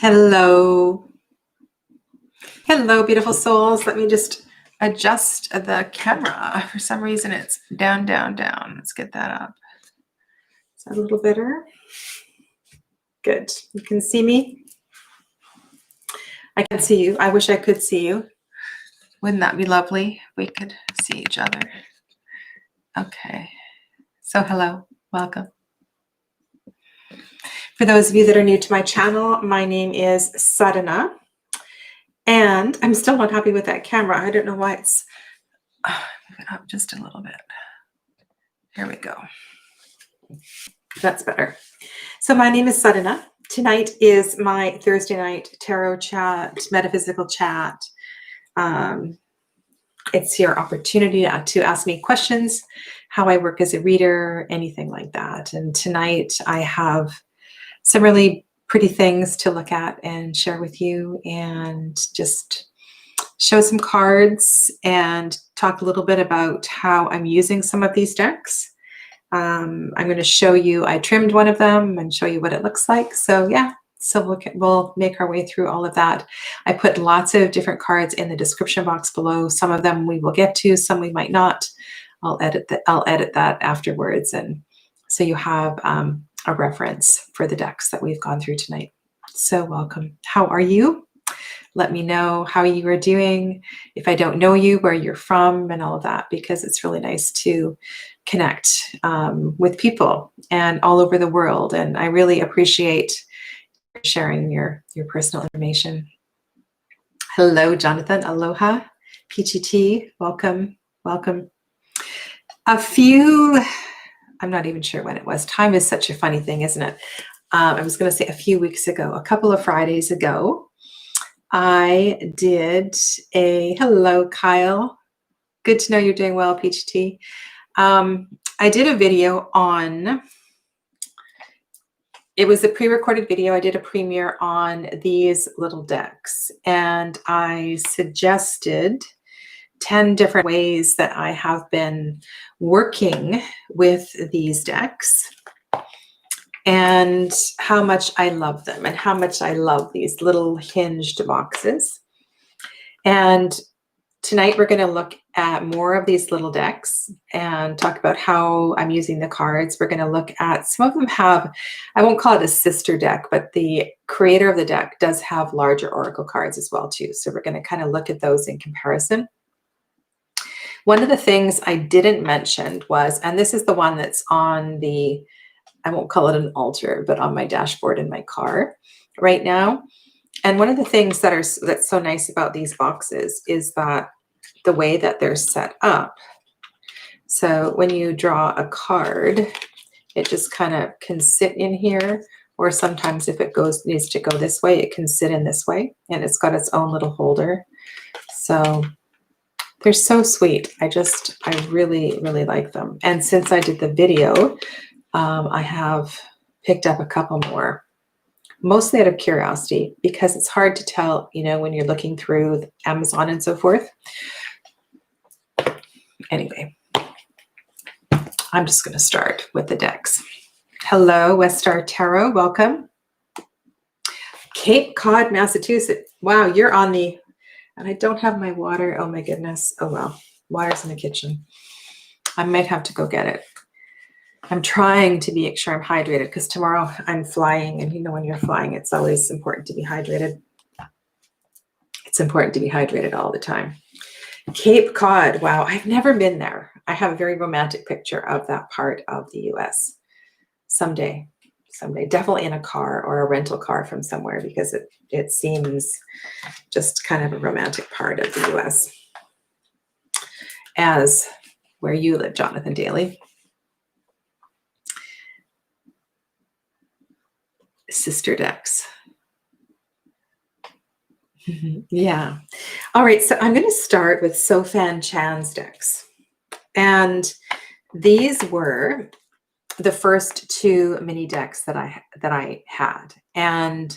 Hello. Hello, beautiful souls. Let me just adjust the camera. For some reason, it's down, down, down. Let's get that up. Is that a little better? Good. You can see me? I can see you. I wish I could see you. Wouldn't that be lovely if we could see each other? Okay. So hello. Welcome. For those of you that are new to my channel, my name is Sadhana. And I'm still not happy with that camera. I don't know why it's moving up just a little bit. Here we go. That's better. So my name is Sadhana. Tonight is my Thursday night tarot chat, metaphysical chat. It's your opportunity to ask me questions, how I work as a reader, anything like that. And tonight I have some really pretty things to look at and share with you, and just show some cards and talk a little bit about how I'm using some of these decks. I'm going to show you, I trimmed one of them and show you what it looks like. So yeah, so we'll make our way through all of that. I put lots of different cards in the description box below. Some of them we will get to, some we might not. I'll edit that afterwards, and so you have a reference for the decks that we've gone through tonight. So welcome. How are you? Let me know how you are doing. If I don't know you, where you're from and all of that, because it's really nice to connect with people and all over the world. And I really appreciate sharing your personal information. Hello, Jonathan. Aloha. PGT. Welcome. Welcome. I'm not even sure when it was. Time is such a funny thing, isn't it? I was going to say a few weeks ago, a couple of Fridays ago, I did hello, Kyle. Good to know you're doing well, PGT. I did a video on, it was a pre-recorded video. I did a premiere on these little decks, and I suggested 10 different ways that I have been working with these decks, and how much I love them, and how much I love these little hinged boxes. And tonight we're going to look at more of these little decks and talk about how I'm using the cards. We're going to look at, some of them have, I won't call it a sister deck, but the creator of the deck does have larger oracle cards as well too. So we're going to kind of look at those in comparison. One of the things I didn't mention was, and this is the one that's on the, I won't call it an altar, but on my dashboard in my car right now. And one of the things that's so nice about these boxes is that the way that they're set up. So when you draw a card, it just kind of can sit in here, or sometimes if it needs to go this way, it can sit in this way, and it's got its own little holder. So they're so sweet. I really, really like them. And since I did the video, I have picked up a couple more, mostly out of curiosity, because it's hard to tell, when you're looking through Amazon and so forth. Anyway, I'm just going to start with the decks. Hello, West Star Tarot. Welcome. Cape Cod, Massachusetts. Wow, you're on the... And I don't have my water. Oh my goodness. Oh well, water's in the kitchen. I might have to go get it. I'm trying to make sure I'm hydrated, because tomorrow I'm flying, and when you're flying, it's always important to be hydrated. It's important to be hydrated all the time. Cape Cod. Wow, I've never been there. I have a very romantic picture of that part of the US. Someday, definitely in a car or a rental car from somewhere, because it seems just kind of a romantic part of the US, as where you live, Jonathan Daly. Sister decks. Yeah. All right, so I'm going to start with SOFAN CHAN's decks. And these were the first two mini decks that I had, and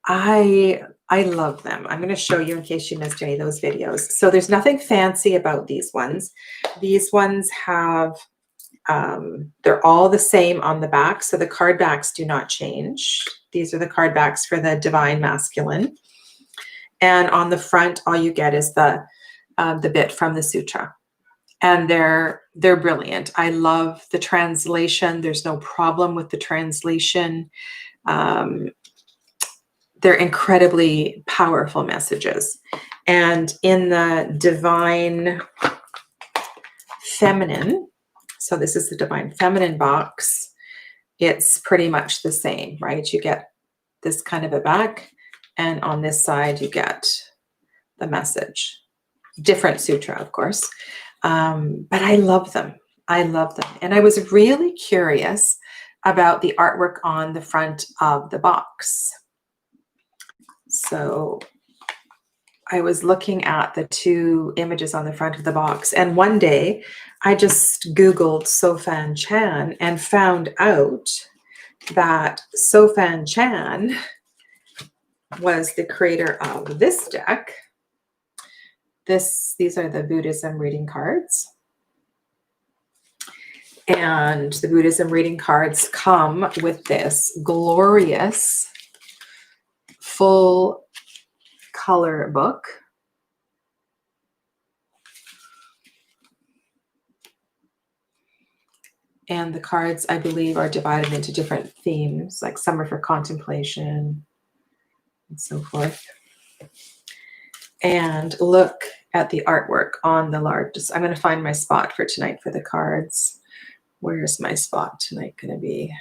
I love them. I'm going to show you in case you missed any of those videos. So there's nothing fancy about these ones. These ones have They're all the same on the back, so the card backs do not change. These are the card backs for the Divine Masculine. And on the front, all you get is the bit from the sutra. And they're brilliant. I love the translation. There's no problem with the translation. They're incredibly powerful messages. And in the Divine Feminine, so this is the Divine Feminine box, it's pretty much the same, right? You get this kind of a back, and on this side you get the message. Different sutra, of course. But I love them. I love them. And I was really curious about the artwork on the front of the box. So I was looking at the two images on the front of the box, and one day I just Googled SOFAN CHAN and found out that SOFAN CHAN was the creator of this deck. These are the Buddhism reading cards. And the Buddhism reading cards come with this glorious full color book. And the cards, I believe, are divided into different themes, like some are for contemplation and so forth. And look at the artwork on the large. I'm going to find my spot for tonight for the cards. Where's my spot tonight going to be?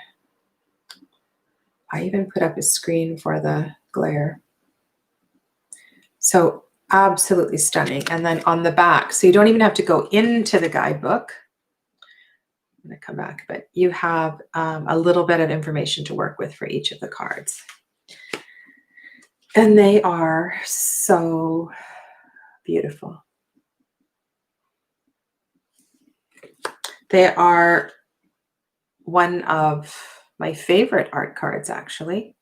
I even put up a screen for the glare. So absolutely stunning. And then on the back, so you don't even have to go into the guidebook. I'm going to come back, but you have a little bit of information to work with for each of the cards. And they are so beautiful. They are one of my favorite art cards, actually.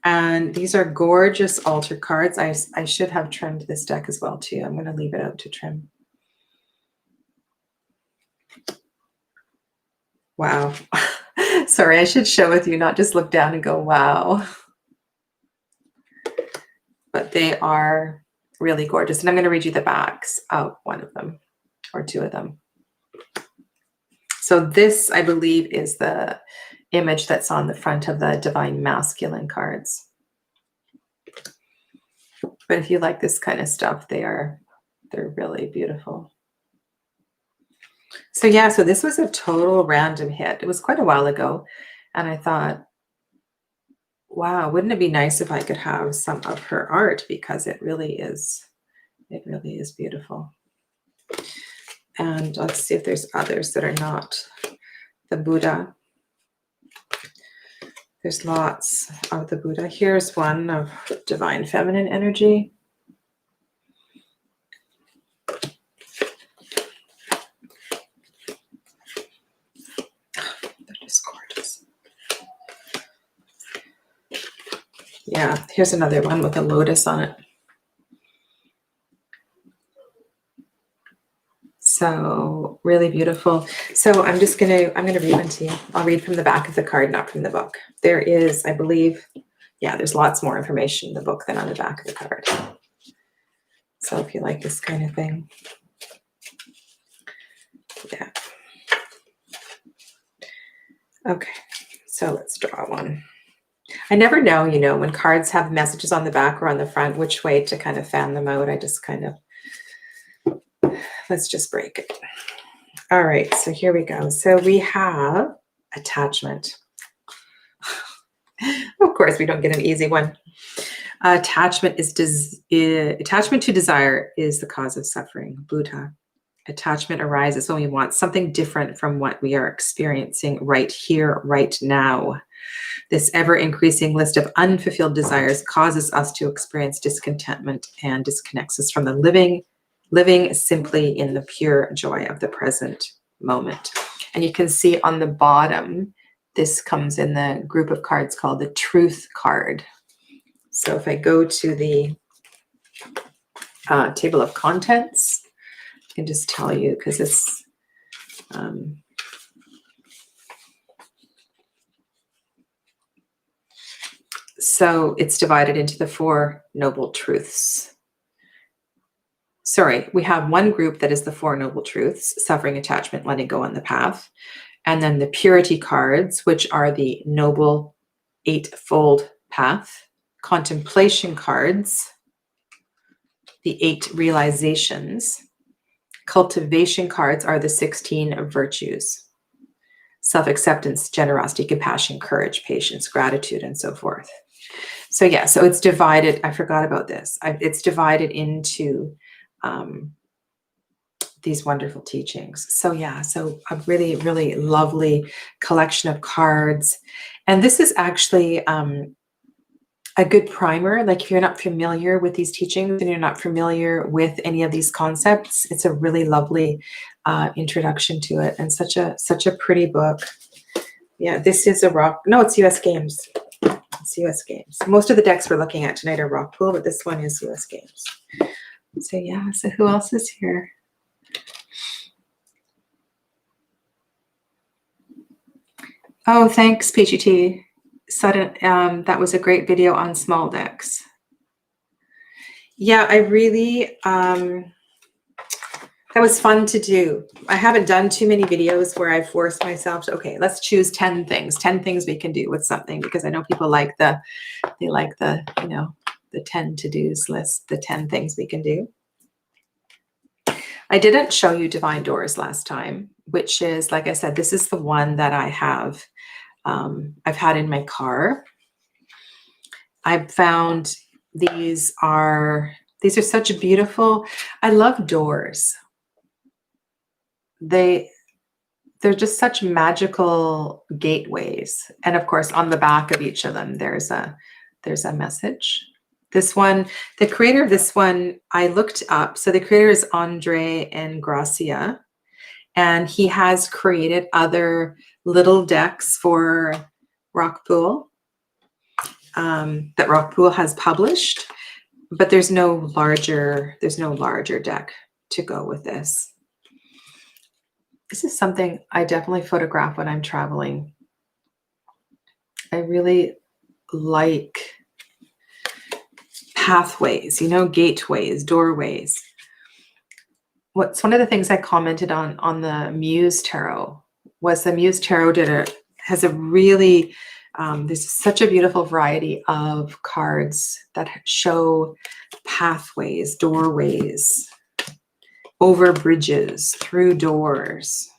And these are gorgeous altar cards. I should have trimmed this deck as well, too. I'm going to leave it out to trim. Wow. Sorry, I should show with you, not just look down and go, wow. But they are really gorgeous. And I'm going to read you the backs of one of them or two of them. So this, I believe, is the image that's on the front of the Divine Masculine cards. But if you like this kind of stuff, they're really beautiful. So yeah, so this was a total random hit. It was quite a while ago. And I thought, wow, wouldn't it be nice if I could have some of her art, because it really is beautiful. And let's see if there's others that are not the Buddha. There's lots of the Buddha. Here's one of Divine Feminine energy. They're just gorgeous. Yeah, here's another one with a lotus on it. So really beautiful. So I'm gonna read one to you. I'll read from the back of the card, not from the book. There is, I believe, yeah, there's lots more information in the book than on the back of the card. So if you like this kind of thing, yeah. Okay, so let's draw one. I never know, you know, when cards have messages on the back or on the front, which way to kind of fan them out. I just kind of, let's just break it. All right, so here we go. So we have attachment. Of course, we don't get an easy one. Attachment attachment to desire is the cause of suffering. Buddha. Attachment arises when we want something different from what we are experiencing right here, right now. This ever-increasing list of unfulfilled desires causes us to experience discontentment and disconnects us from the living simply in the pure joy of the present moment. And you can see on the bottom, this comes in the group of cards called the Truth card. So if I go to the table of contents, I can just tell you, because it's So it's divided into the Four Noble Truths. Sorry, we have one group that is the Four Noble Truths: suffering, attachment, letting go, on the path. And then the purity cards, which are the Noble Eightfold Path. Contemplation cards, the 8 realizations. Cultivation cards are the 16 virtues: self-acceptance, generosity, compassion, courage, patience, gratitude, and so forth. So yeah, so it's divided. I forgot about this. It's divided into these wonderful teachings. So yeah, so a really, really lovely collection of cards. And this is actually a good primer. Like if you're not familiar with these teachings and you're not familiar with any of these concepts, it's a really lovely introduction to it, and such a pretty book. Yeah, this is it's US Games. It's US Games. Most of the decks we're looking at tonight are Rockpool, but this one is US Games. So yeah, so who else is here? Oh, thanks, PGT. Sudden, that was a great video on small decks. Yeah, I really, that was fun to do. I haven't done too many videos where I've forced myself to, okay, let's choose 10 things we can do with something, because I know people like the 10 to-dos list, the 10 things we can do. I didn't show you Divine Doors last time, which is, like I said, this is the one that I have, I've had in my car. I've found these are such beautiful, I love doors. They're just such magical gateways. And of course, on the back of each of them, there's a message. This one, the creator of this one, I looked up. So the creator is Andre and Gracia, and he has created other little decks for Rockpool that Rockpool has published, but there's no larger deck to go with this. This is something I definitely photograph when I'm traveling. I really like pathways, gateways, doorways. What's one of the things I commented on the Muse Tarot was the Muse Tarot has a really, there's such a beautiful variety of cards that show pathways, doorways, over bridges, through doors.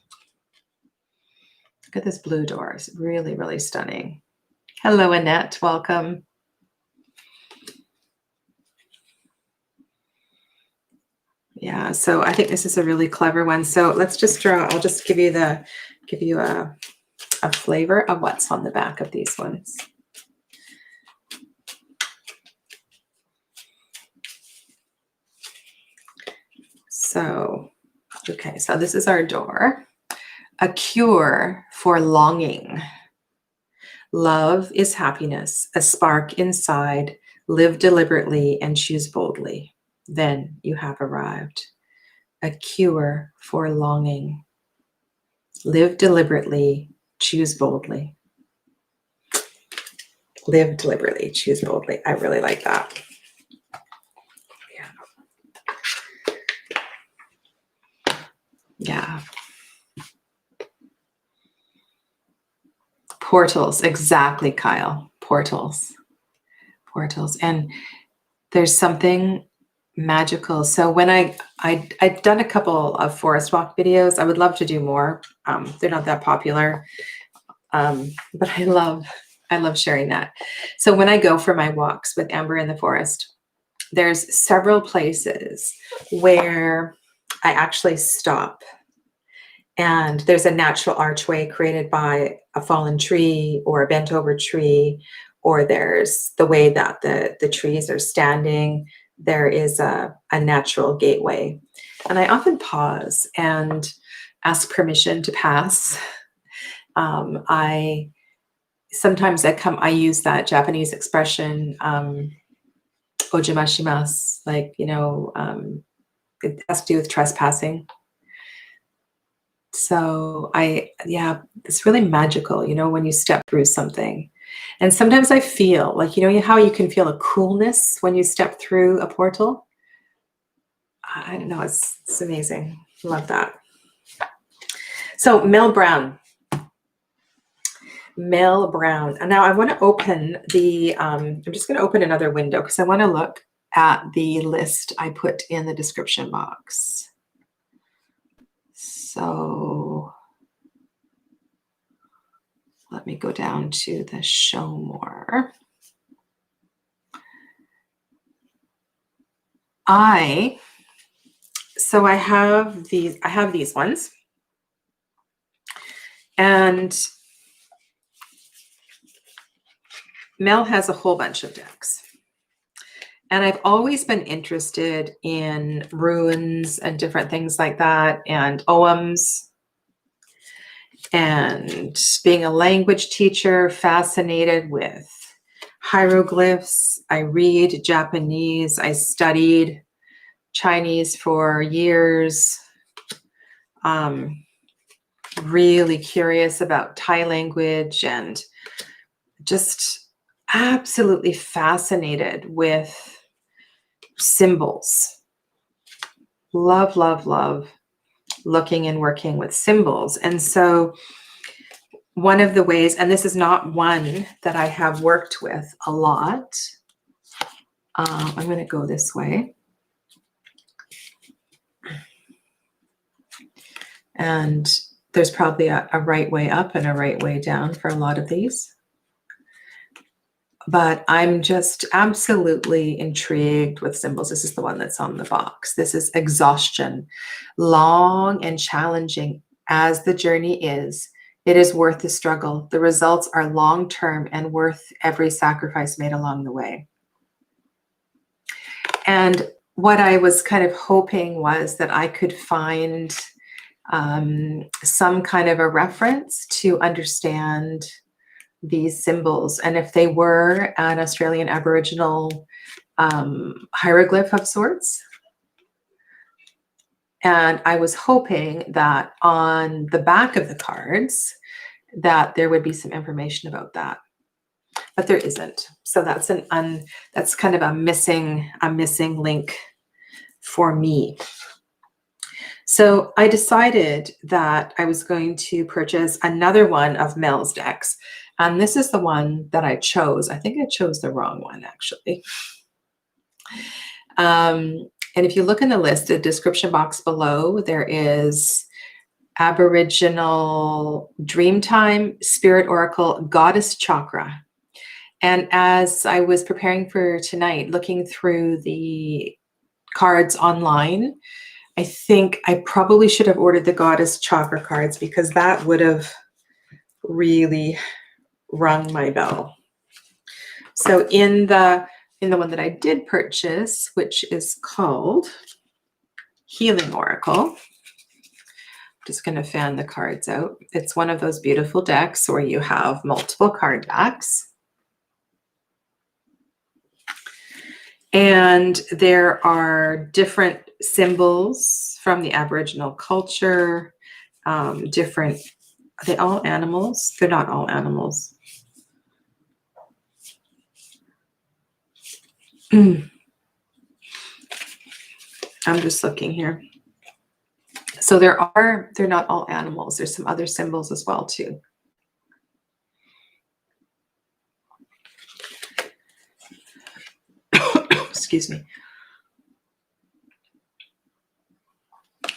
Look at this blue door. It's really, really stunning. Hello, Annette. Welcome. Yeah, so I think this is a really clever one. So let's just draw. I'll just give you a flavor of what's on the back of these ones. So, okay, so this is our door. A cure for longing. Love is happiness, a spark inside. Live deliberately and choose boldly. Then you have arrived. A cure for longing. Live deliberately, choose boldly. Live deliberately, choose boldly. I really like that. Yeah. Portals, exactly, Kyle. Portals. And there's something magical. So when I've done a couple of forest walk videos. I would love to do more. They're not that popular, but I love sharing that. So when I go for my walks with Amber in the forest, there's several places where I actually stop, and there's a natural archway created by a fallen tree or a bent over tree, or there's the way that the trees are standing. There is a natural gateway. And I often pause and ask permission to pass. I use that Japanese expression, ojamashimasu, like, it has to do with trespassing. So it's really magical, when you step through something. And sometimes I feel like, you know how you can feel a coolness when you step through a portal? I don't know, it's amazing. Love that. So Mel Brown. Mel Brown. And now I want to open the, I'm just going to open another window because I want to look at the list I put in the description box. So let me go down to the show more. So I have these ones, and Mel has a whole bunch of decks. And I've always been interested in runes and different things like that, and oghams, and being a language teacher, fascinated with hieroglyphs. I read Japanese. I studied Chinese for years. Really curious about Thai language, and just absolutely fascinated with symbols. Love, love, love looking and working with symbols. And so one of the ways, and this is not one that I have worked with a lot. I'm going to go this way. And there's probably a right way up and a right way down for a lot of these. But I'm just absolutely intrigued with symbols. This is the one that's on the box. This is exhaustion. Long and challenging as the journey is, it is worth the struggle. The results are long-term and worth every sacrifice made along the way. And what I was kind of hoping was that I could find some kind of a reference to understand these symbols, and if they were an Australian Aboriginal hieroglyph of sorts. And I was hoping that on the back of the cards that there would be some information about that, but there isn't. So that's that's kind of a missing link for me. So I decided that I was going to purchase another one of Mel's decks. And this is the one that I chose. I think I chose the wrong one, actually. And if you look in the list, the description box below, there is Aboriginal Dreamtime, Spirit Oracle, Goddess Chakra. And as I was preparing for tonight, looking through the cards online, I think I probably should have ordered the Goddess Chakra cards, because that would have really rung my bell. So in the one that I did purchase, which is called Healing Oracle, I'm just going to fan the cards out. It's one of those beautiful decks where you have multiple card backs. And there are different symbols from the Aboriginal culture, different, are they all animals? They're not all animals. I'm just looking here. So they're not all animals. There's some other symbols as well too. Excuse me.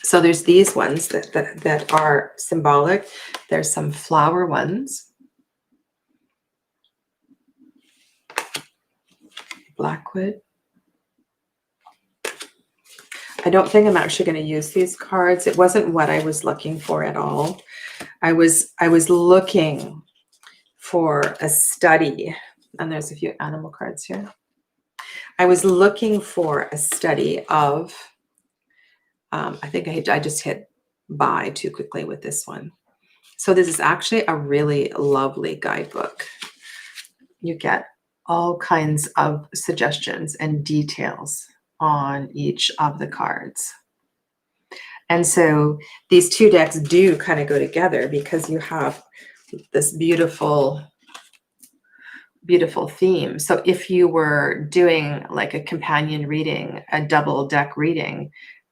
So there's these ones that are symbolic. There's some flower ones. Blackwood. I don't think I'm actually going to use these cards. It wasn't what I was looking for at all. I was looking for a study, and there's a few animal cards here. I was looking for a study of, I think I just hit buy too quickly with this one. So this is actually a really lovely guidebook. You get all kinds of suggestions and details on each of the cards. And so these two decks do kind of go together, because you have this beautiful beautiful theme. So if you were doing like a companion reading, a double deck reading,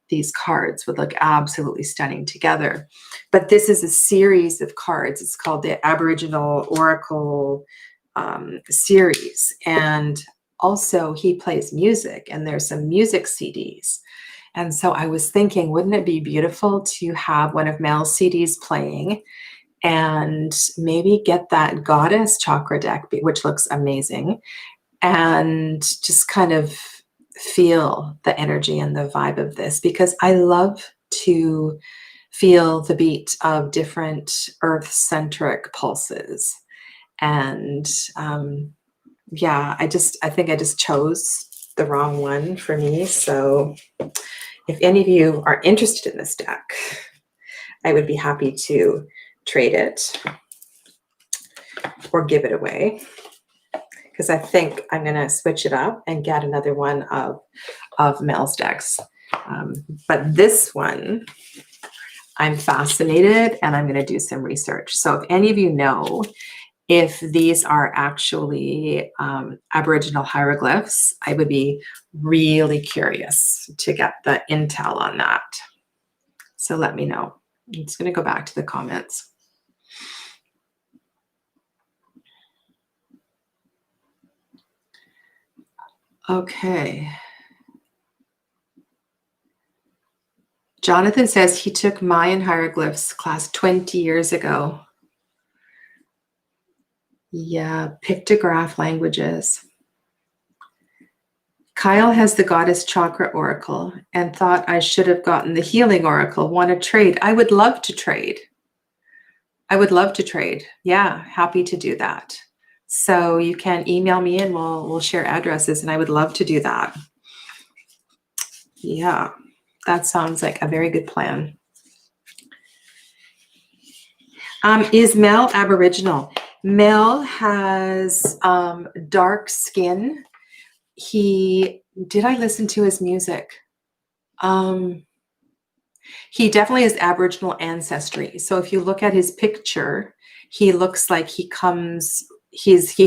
these cards would look absolutely stunning together. But this is a series of cards. It's called the Aboriginal Oracle series. And also he plays music, and there's some music CDs. And so I was thinking, wouldn't it be beautiful to have one of Mel's CDs playing and maybe get that goddess chakra deck, which looks amazing, and just kind of feel the energy and the vibe of this, because I love to feel the beat of different earth-centric pulses. And yeah, I think I just chose the wrong one for me. So if any of you are interested in this deck, I would be happy to trade it or give it away, because I think I'm going to switch it up and get another one of Mel's decks. But this one, I'm fascinated, and I'm going to do some research. So if any of you know if these are actually Aboriginal hieroglyphs, I would be really curious to get the intel on that. So let me know. I'm just going to go back to the comments. Okay. Jonathan says he took Mayan hieroglyphs class 20 years ago. Yeah, pictograph languages. Kyle has the Goddess Chakra Oracle and thought I should have gotten the Healing Oracle. Want to trade? I would love to trade. I would love to trade. Yeah, happy to do that. So you can email me and we'll share addresses, and I would love to do that. Yeah, that sounds like a very good plan. Is Mel Aboriginal? Mel has dark skin. Did I listen to his music? He definitely has Aboriginal ancestry. So if you look at his picture, he looks like he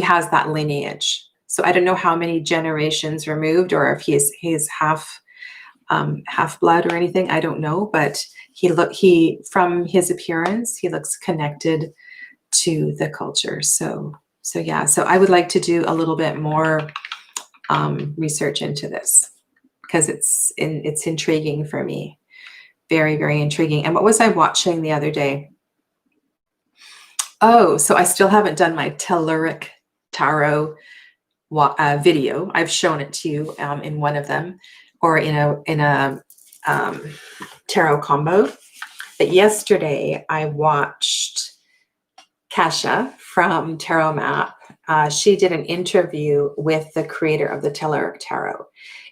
has that lineage. So I don't know how many generations removed, or if he's half blood or anything. I don't know, but he from his appearance, he looks connected to the culture. So yeah. So I would like to do a little bit more research into this, because it's intriguing for me. Very, very intriguing. And what was I watching the other day? Oh, so I still haven't done my telluric tarot video. I've shown it to you in one of them, or in a tarot combo. But yesterday I watched Kasha from Tarot Map. She did an interview with the creator of the Telluric Tarot,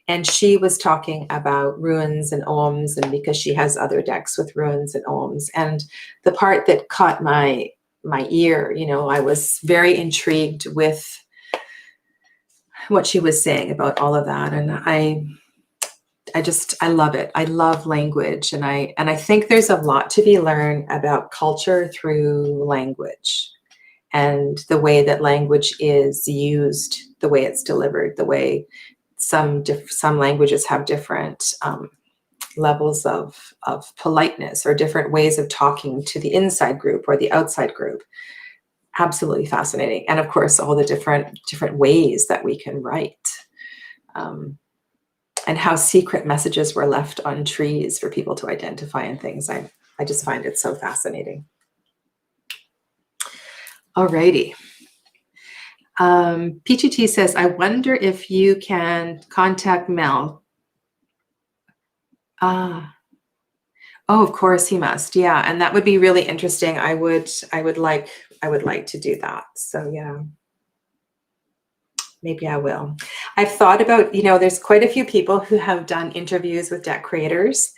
and she was talking about runes and ohms, and because she has other decks with runes and ohms. And the part that caught my ear, you know, I was very intrigued with what she was saying about all of that, and I love it. I love language, and I think there's a lot to be learned about culture through language, and the way that language is used, the way it's delivered, the way some languages have different levels of politeness, or different ways of talking to the inside group or the outside group. Absolutely fascinating. And of course, all the different ways that we can write, and how secret messages were left on trees for people to identify and things. I just find it so fascinating. Alrighty. PGT says, I wonder if you can contact Mel. Oh, of course he must. Yeah. And that would be really interesting. I would like to do that. So yeah, maybe I will. I've thought about, there's quite a few people who have done interviews with deck creators,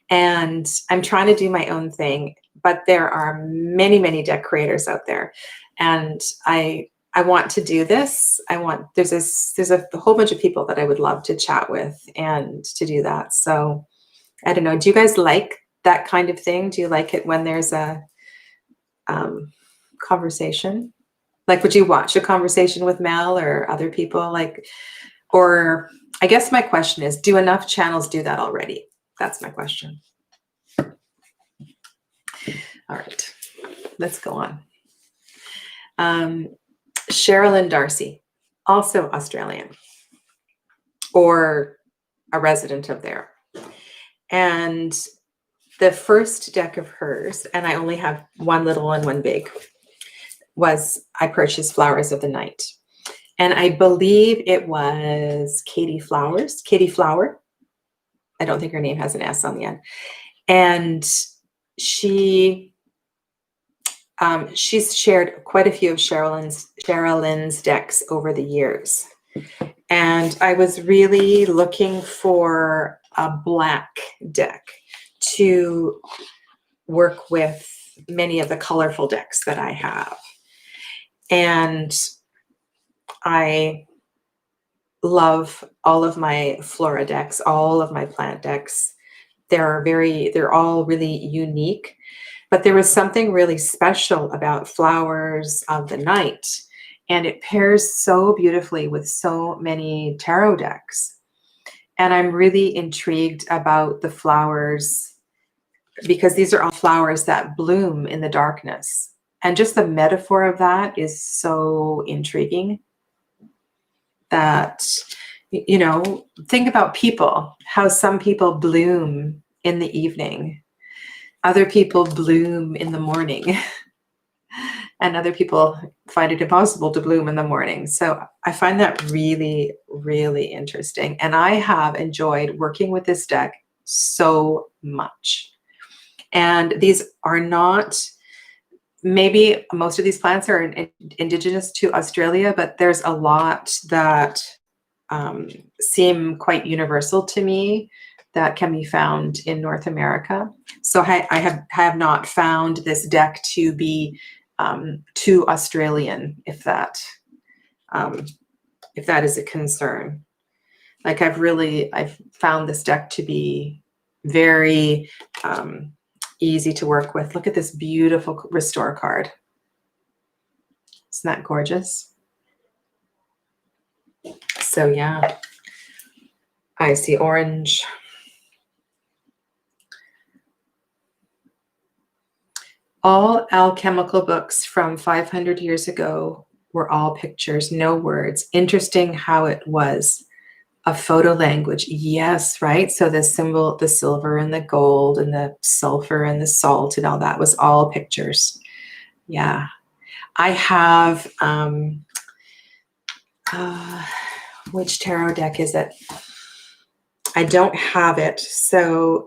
and I'm trying to do my own thing, but there are many, many deck creators out there. And I want to do this. There's a whole bunch of people that I would love to chat with and to do that. So I don't know. Do you guys like that kind of thing? Do you like it when there's a conversation? Like, would you watch a conversation with Mel or other people? Like, or I guess my question is, do enough channels do that already? That's my question. All right, let's go on. CHERALYN Darcey, also Australian, or a resident of there. And the first deck of hers, and I only have one little and one big, was I purchased Flowers of the Night. And I believe it was Katie Flower. I don't think her name has an S on the end. And she's shared quite a few of CHERALYN's decks over the years. And I was really looking for a black deck to work with many of the colorful decks that I have. And I love all of my flora decks, all of my plant decks. They're all really unique, but there was something really special about Flowers of the Night, and it pairs so beautifully with so many tarot decks. And I'm really intrigued about the flowers, because these are all flowers that bloom in the darkness. And just the metaphor of that is so intriguing. That, you know, think about people, how some people bloom in the evening, other people bloom in the morning, and other people find it impossible to bloom in the morning. So I find that really, really interesting. And I have enjoyed working with this deck so much. And these are not, maybe most of these plants are indigenous to Australia, but there's a lot that seem quite universal to me that can be found in North America. So I have not found this deck to be too Australian, if that is a concern. Like, I've found this deck to be very easy to work with. Look at this beautiful Restore card. Isn't that gorgeous? So yeah, I see orange. All alchemical books from 500 years ago were all pictures, no words. Interesting how it was a photo language. Yes, right? So the symbol, the silver and the gold and the sulfur and the salt and all that was all pictures. Yeah. I have, which tarot deck is it? I don't have it. So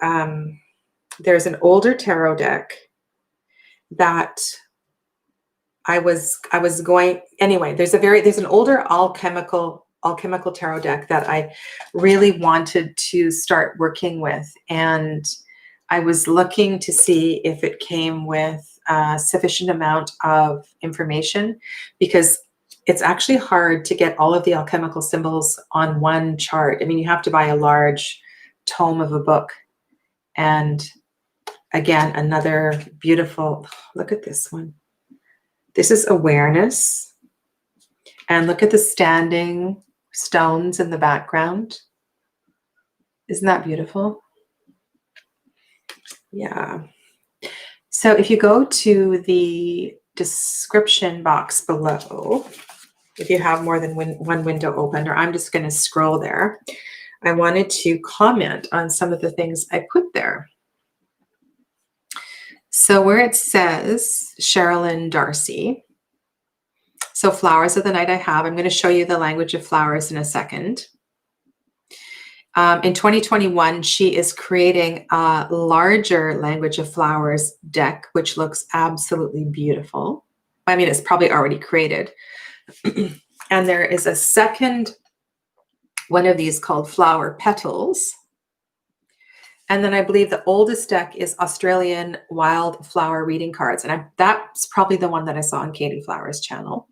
there's an older tarot deck that I was going, anyway, there's an older alchemical tarot deck that I really wanted to start working with. And I was looking to see if it came with a sufficient amount of information, because it's actually hard to get all of the alchemical symbols on one chart. I mean, you have to buy a large tome of a book. And again, another beautiful, look at this one. This is awareness. And look at the standing stones in the background. Isn't that beautiful? Yeah. So if you go to the description box below, if you have more than one window open, or I'm just going to scroll there, I wanted to comment on some of the things I put there. So where it says CHERALYN Darcey, so Flowers of the Night I'm going to show you the language of flowers in a second. In 2021, she is creating a larger language of flowers deck, which looks absolutely beautiful. I mean, it's probably already created. And there is a second one of these called Flower Petals. And then I believe the oldest deck is Australian Wildflower Reading Cards. And that's probably the one that I saw on Katie Flower's channel.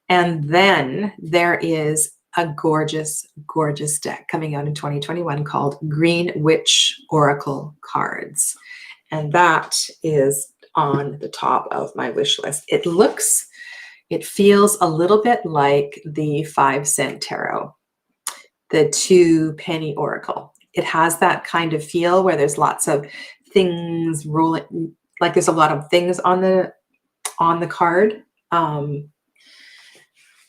And then there is a gorgeous, gorgeous deck coming out in 2021 called Green Witch Oracle Cards. And that is on the top of my wish list. It looks It feels a little bit like the 5-cent tarot, the 2-penny oracle. It has that kind of feel where there's lots of things rolling, like there's a lot of things on the card.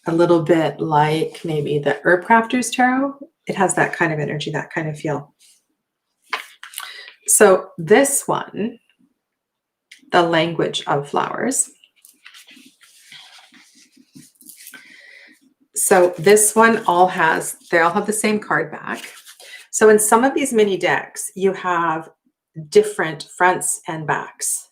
A little bit like maybe the Herb Crafter's Tarot. It has that kind of energy, that kind of feel. So this one, the language of flowers. So this one they all have the same card back. So in some of these mini decks, you have different fronts and backs,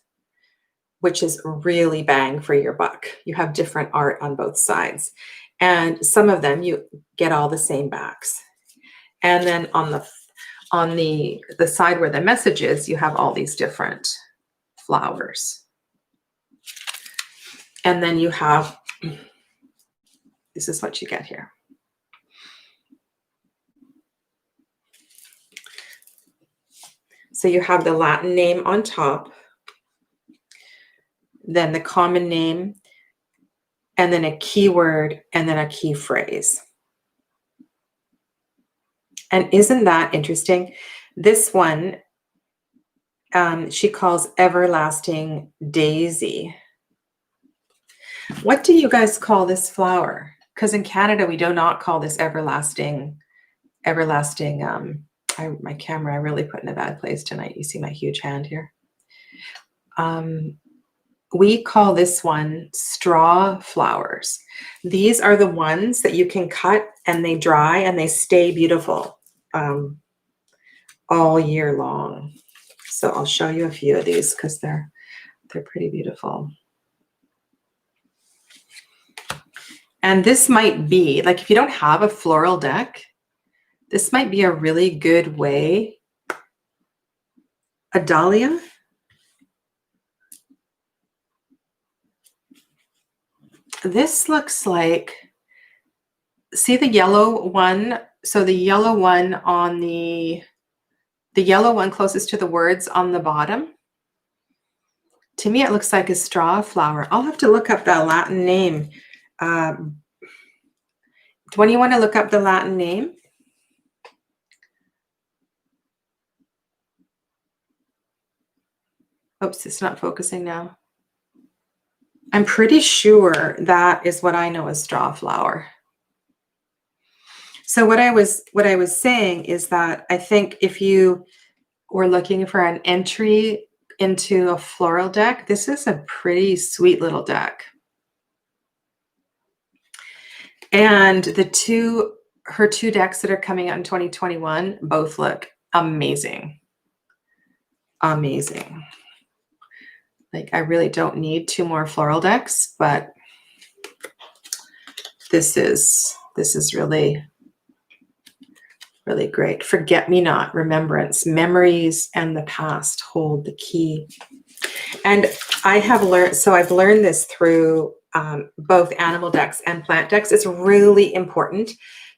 which is really bang for your buck. You have different art on both sides. And some of them you get all the same backs. And then on the side where the message is, you have all these different flowers. And then you have, this is what you get here. So you have the Latin name on top, then the common name, and then a keyword, and then a key phrase. And isn't that interesting? This one, she calls Everlasting Daisy. What do you guys call this flower? Because in Canada, we do not call this everlasting. My camera, I really put in a bad place tonight. You see my huge hand here. We call this one straw flowers. These are the ones that you can cut and they dry and they stay beautiful all year long. So I'll show you a few of these because they're pretty beautiful. And this might be, like, if you don't have a floral deck, this might be a really good way. A dahlia. This looks like, see the yellow one? So the yellow one on the yellow one closest to the words on the bottom. To me, it looks like a straw flower. I'll have to look up that Latin name. When you want to look up the Latin name, oops, it's not focusing now. I'm pretty sure that is what I know as straw flower. So what I was saying is that I think if you were looking for an entry into a floral deck, this is a pretty sweet little deck. And her two decks that are coming out in 2021 both look amazing. Amazing. Like, I really don't need 2 more floral decks, but this is really, really great. Forget me not, remembrance, memories, and the past hold the key. And I have learned, so I've learned this through both animal decks and plant decks. It's really important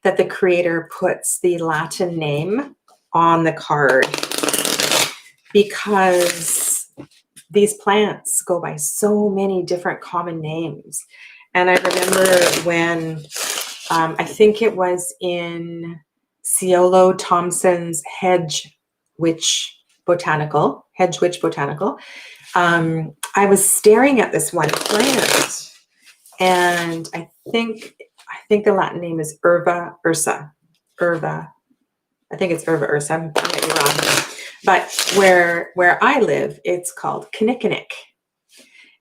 that the creator puts the Latin name on the card, because these plants go by so many different common names. And I remember when, I think it was in Ciolo Thompson's Hedge Witch Botanical, I was staring at this one plant, and I think the Latin name is Herba ursa. I think it's Herba ursa. I might be wrong. But where I live, it's called kinnikinnick.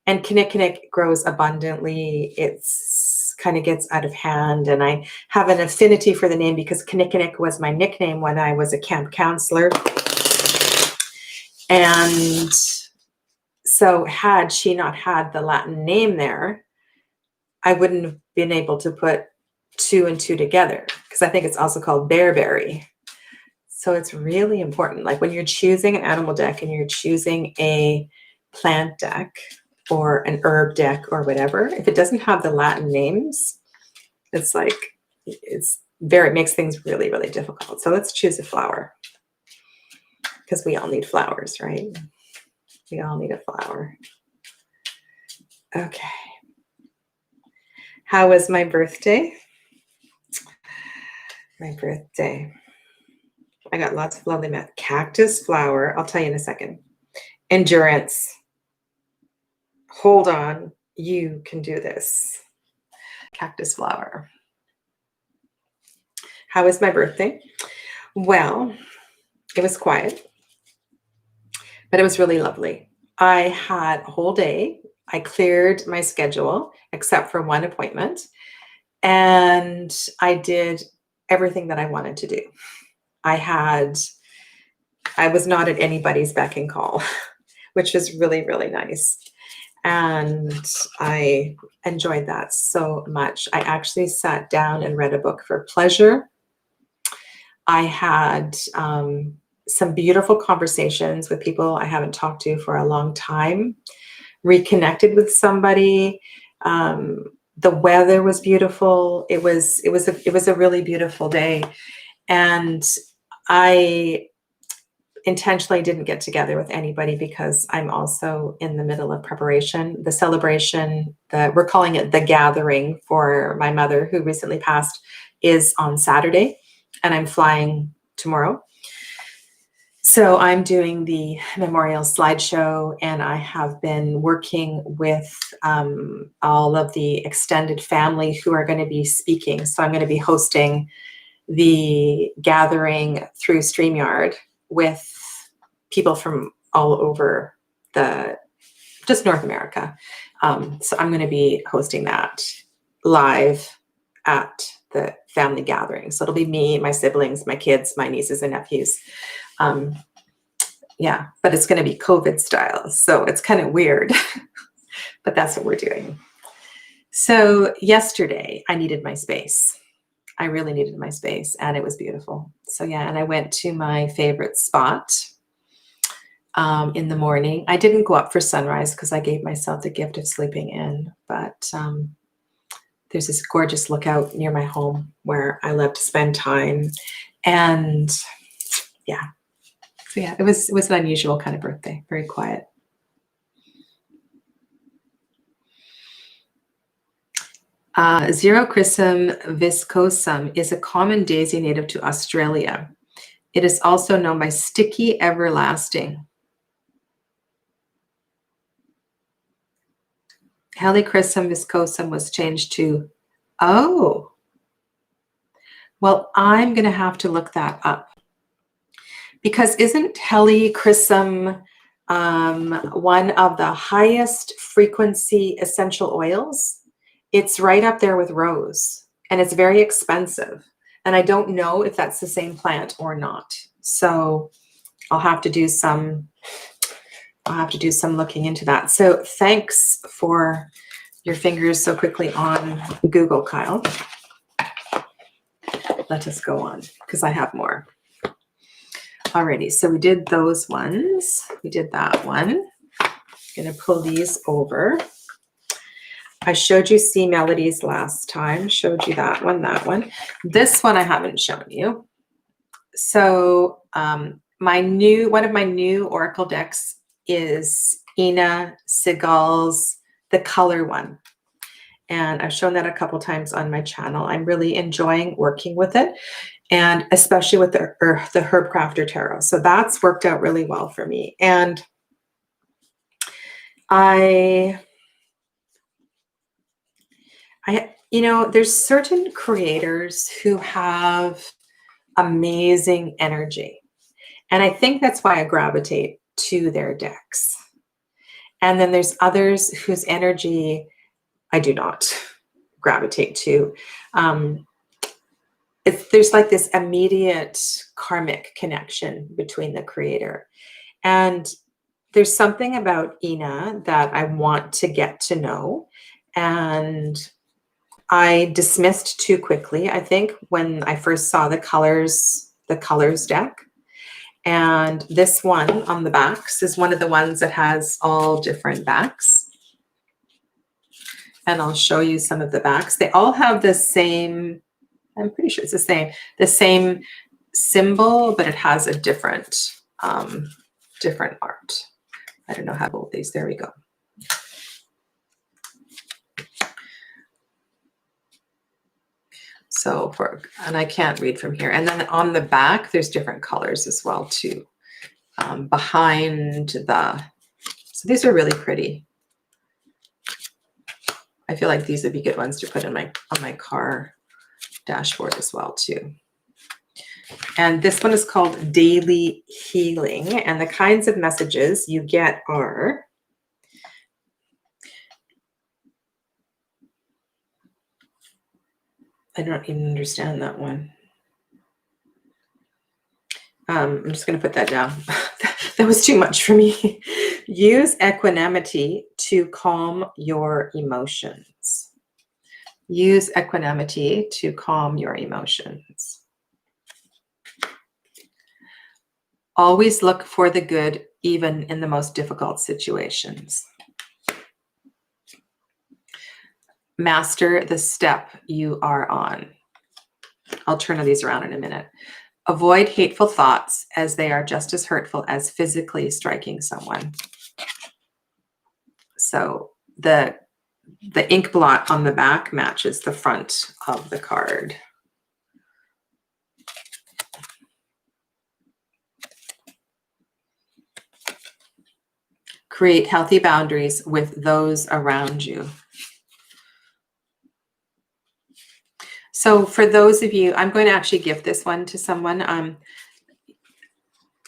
And kinnikinnick grows abundantly. It's kind of gets out of hand. And I have an affinity for the name because kinnikinnick was my nickname when I was a camp counselor. And so had she not had the Latin name there, I wouldn't have been able to put 2 and 2 together, because I think it's also called bearberry. So it's really important. Like when you're choosing an animal deck and you're choosing a plant deck or an herb deck or whatever, if it doesn't have the Latin names, it's like, it makes things really, really difficult. So let's choose a flower, because we all need flowers, right? We all need a flower. Okay. How was my birthday? My birthday. I got lots of lovely cactus flower. I'll tell you in a second. Endurance. Hold on. You can do this. Cactus flower. How was my birthday? Well, it was quiet, but it was really lovely. I had a whole day. I cleared my schedule except for one appointment, and I did everything that I wanted to do. I was not at anybody's beck and call, which was really, really nice. And I enjoyed that so much. I actually sat down and read a book for pleasure. I had some beautiful conversations with people I haven't talked to for a long time, reconnected with somebody. The weather was beautiful. It was a really beautiful day. And I intentionally didn't get together with anybody because I'm also in the middle of preparation. The celebration, we're calling it the gathering for my mother who recently passed, is on Saturday, and I'm flying tomorrow. So I'm doing the memorial slideshow, and I have been working with all of the extended family who are going to be speaking. So I'm going to be hosting the gathering through StreamYard with people from all over just North America. So I'm going to be hosting that live at the family gathering. So it'll be me, my siblings, my kids, my nieces and nephews. Yeah, but it's going to be COVID style. So it's kind of weird, but that's what we're doing. So yesterday I needed my space. I really needed my space, and it was beautiful. So yeah, and I went to my favorite spot in the morning. I didn't go up for sunrise because I gave myself the gift of sleeping in, but there's this gorgeous lookout near my home where I love to spend time. And yeah, so yeah, it was an unusual kind of birthday, very quiet. Xerochrysum viscosum is a common daisy native to Australia. It is also known by sticky everlasting. Helichrysum viscosum was changed to, oh, well, I'm going to have to look that up. Because isn't Helichrysum one of the highest frequency essential oils? It's right up there with rose, and it's very expensive. And I don't know if that's the same plant or not. So I'll have to do some looking into that. So thanks for your fingers so quickly on Google, Kyle. Let us go on because I have more. Alrighty, so we did those ones. We did that one. I'm going to pull these over. I showed you C melodies last time. Showed you that one, that one. This one I haven't shown you. So one of my new oracle decks is Ina Segal's The Color one. And I've shown that a couple times on my channel. I'm really enjoying working with it, and especially with the Herb Crafter Tarot. So that's worked out really well for me. And there's certain creators who have amazing energy. And I think that's why I gravitate to their decks. And then there's others whose energy I do not gravitate to. There's like this immediate karmic connection between the creator. And there's something about Ina that I want to get to know. And I dismissed too quickly, I think, when I first saw the colors deck. And this one on the backs is one of the ones that has all different backs. And I'll show you some of the backs. They all have the same, I'm pretty sure it's the same symbol, but it has a different art. I don't know how to hold these. There we go. So and I can't read from here. And then on the back, there's different colors as well too. Behind so these are really pretty. I feel like these would be good ones to put in on my car dashboard as well too. And this one is called Daily Healing. And the kinds of messages you get are, I don't even understand that one. I'm just going to put that down. That was too much for me. Use equanimity to calm your emotions. Use equanimity to calm your emotions. Always look for the good, even in the most difficult situations. Master the step you are on. I'll turn these around in a minute. Avoid hateful thoughts, as they are just as hurtful as physically striking someone. So the ink blot on the back matches the front of the card. Create healthy boundaries with those around you. So for those of you, I'm going to actually gift this one to someone. I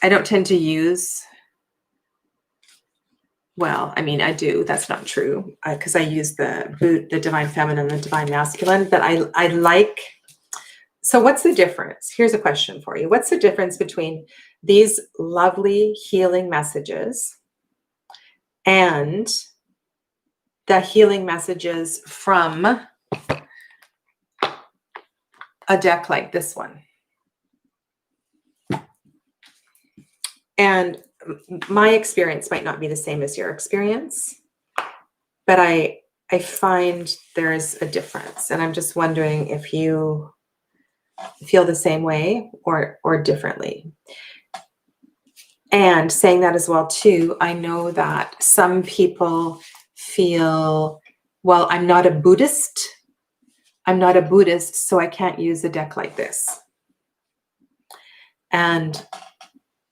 don't tend to use, well, I mean, I do. That's not true, because I use the divine feminine and the divine masculine. But I like. So what's the difference? Here's a question for you. What's the difference between these lovely healing messages and the healing messages from a deck like this one? And my experience might not be the same as your experience, but I find there's a difference. And I'm just wondering if you feel the same way or differently. And saying that as well too, I know that some people feel, well, I'm not a Buddhist, so I can't use a deck like this. And,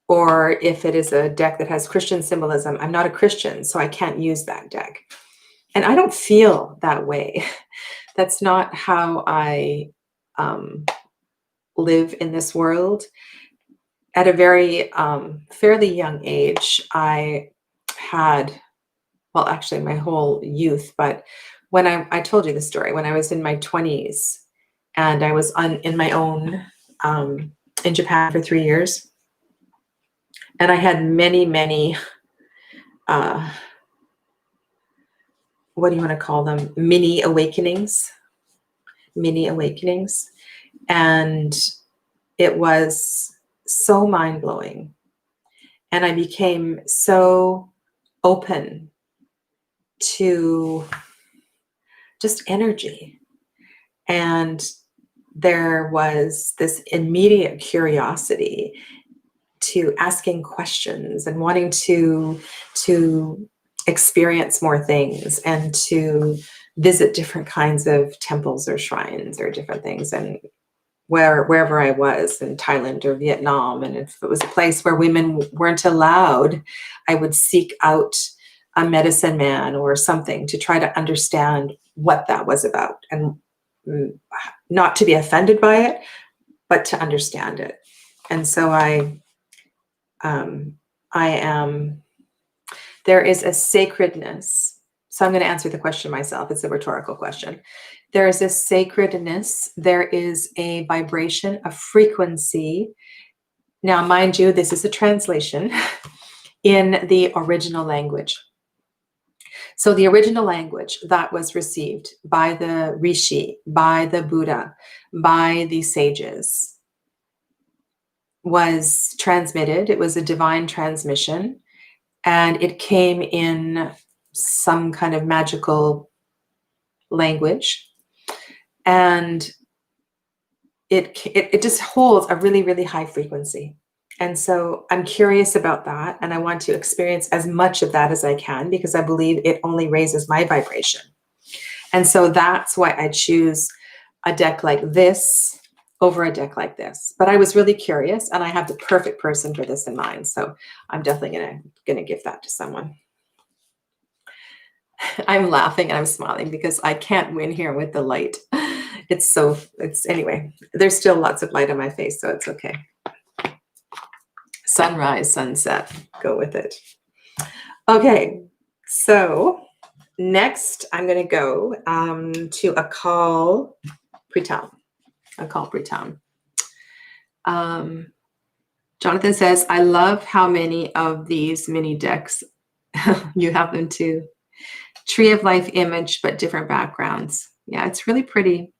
or if it is a deck that has Christian symbolism, I'm not a Christian, so I can't use that deck. And I don't feel that way. That's not how I live in this world. At a very fairly young age, I had, well, actually my whole youth, but when I told you the story, when I was in my 20s and I was in my own, in Japan for 3 years. And I had many, what do you want to call them? Mini awakenings. And it was so mind-blowing. And I became so open to just energy. And there was this immediate curiosity to asking questions and wanting to experience more things and to visit different kinds of temples or shrines or different things. And wherever I was, in Thailand or Vietnam, and if it was a place where women weren't allowed, I would seek out a medicine man or something to try to understand what that was about, and not to be offended by it, but to understand it. And so there is a sacredness. So I'm going to answer the question myself. It's a rhetorical question. There is a sacredness. There is a vibration, a frequency. Now, mind you, this is a translation in the original language. So the original language that was received by the Rishi, by the Buddha, by the sages, was transmitted. It was a divine transmission, and it came in some kind of magical language. And it just holds a really, really high frequency. And so I'm curious about that. And I want to experience as much of that as I can, because I believe it only raises my vibration. And so that's why I choose a deck like this over a deck like this. But I was really curious, and I have the perfect person for this in mind. So I'm definitely gonna give that to someone. I'm laughing and I'm smiling because I can't win here with the light. Anyway, there's still lots of light on my face, so it's okay. Sunrise, sunset, go with it. Okay, so next I'm going to go to a call Pritam. Jonathan says, I love how many of these mini decks you have them too. Tree of Life image, but different backgrounds. Yeah, it's really pretty.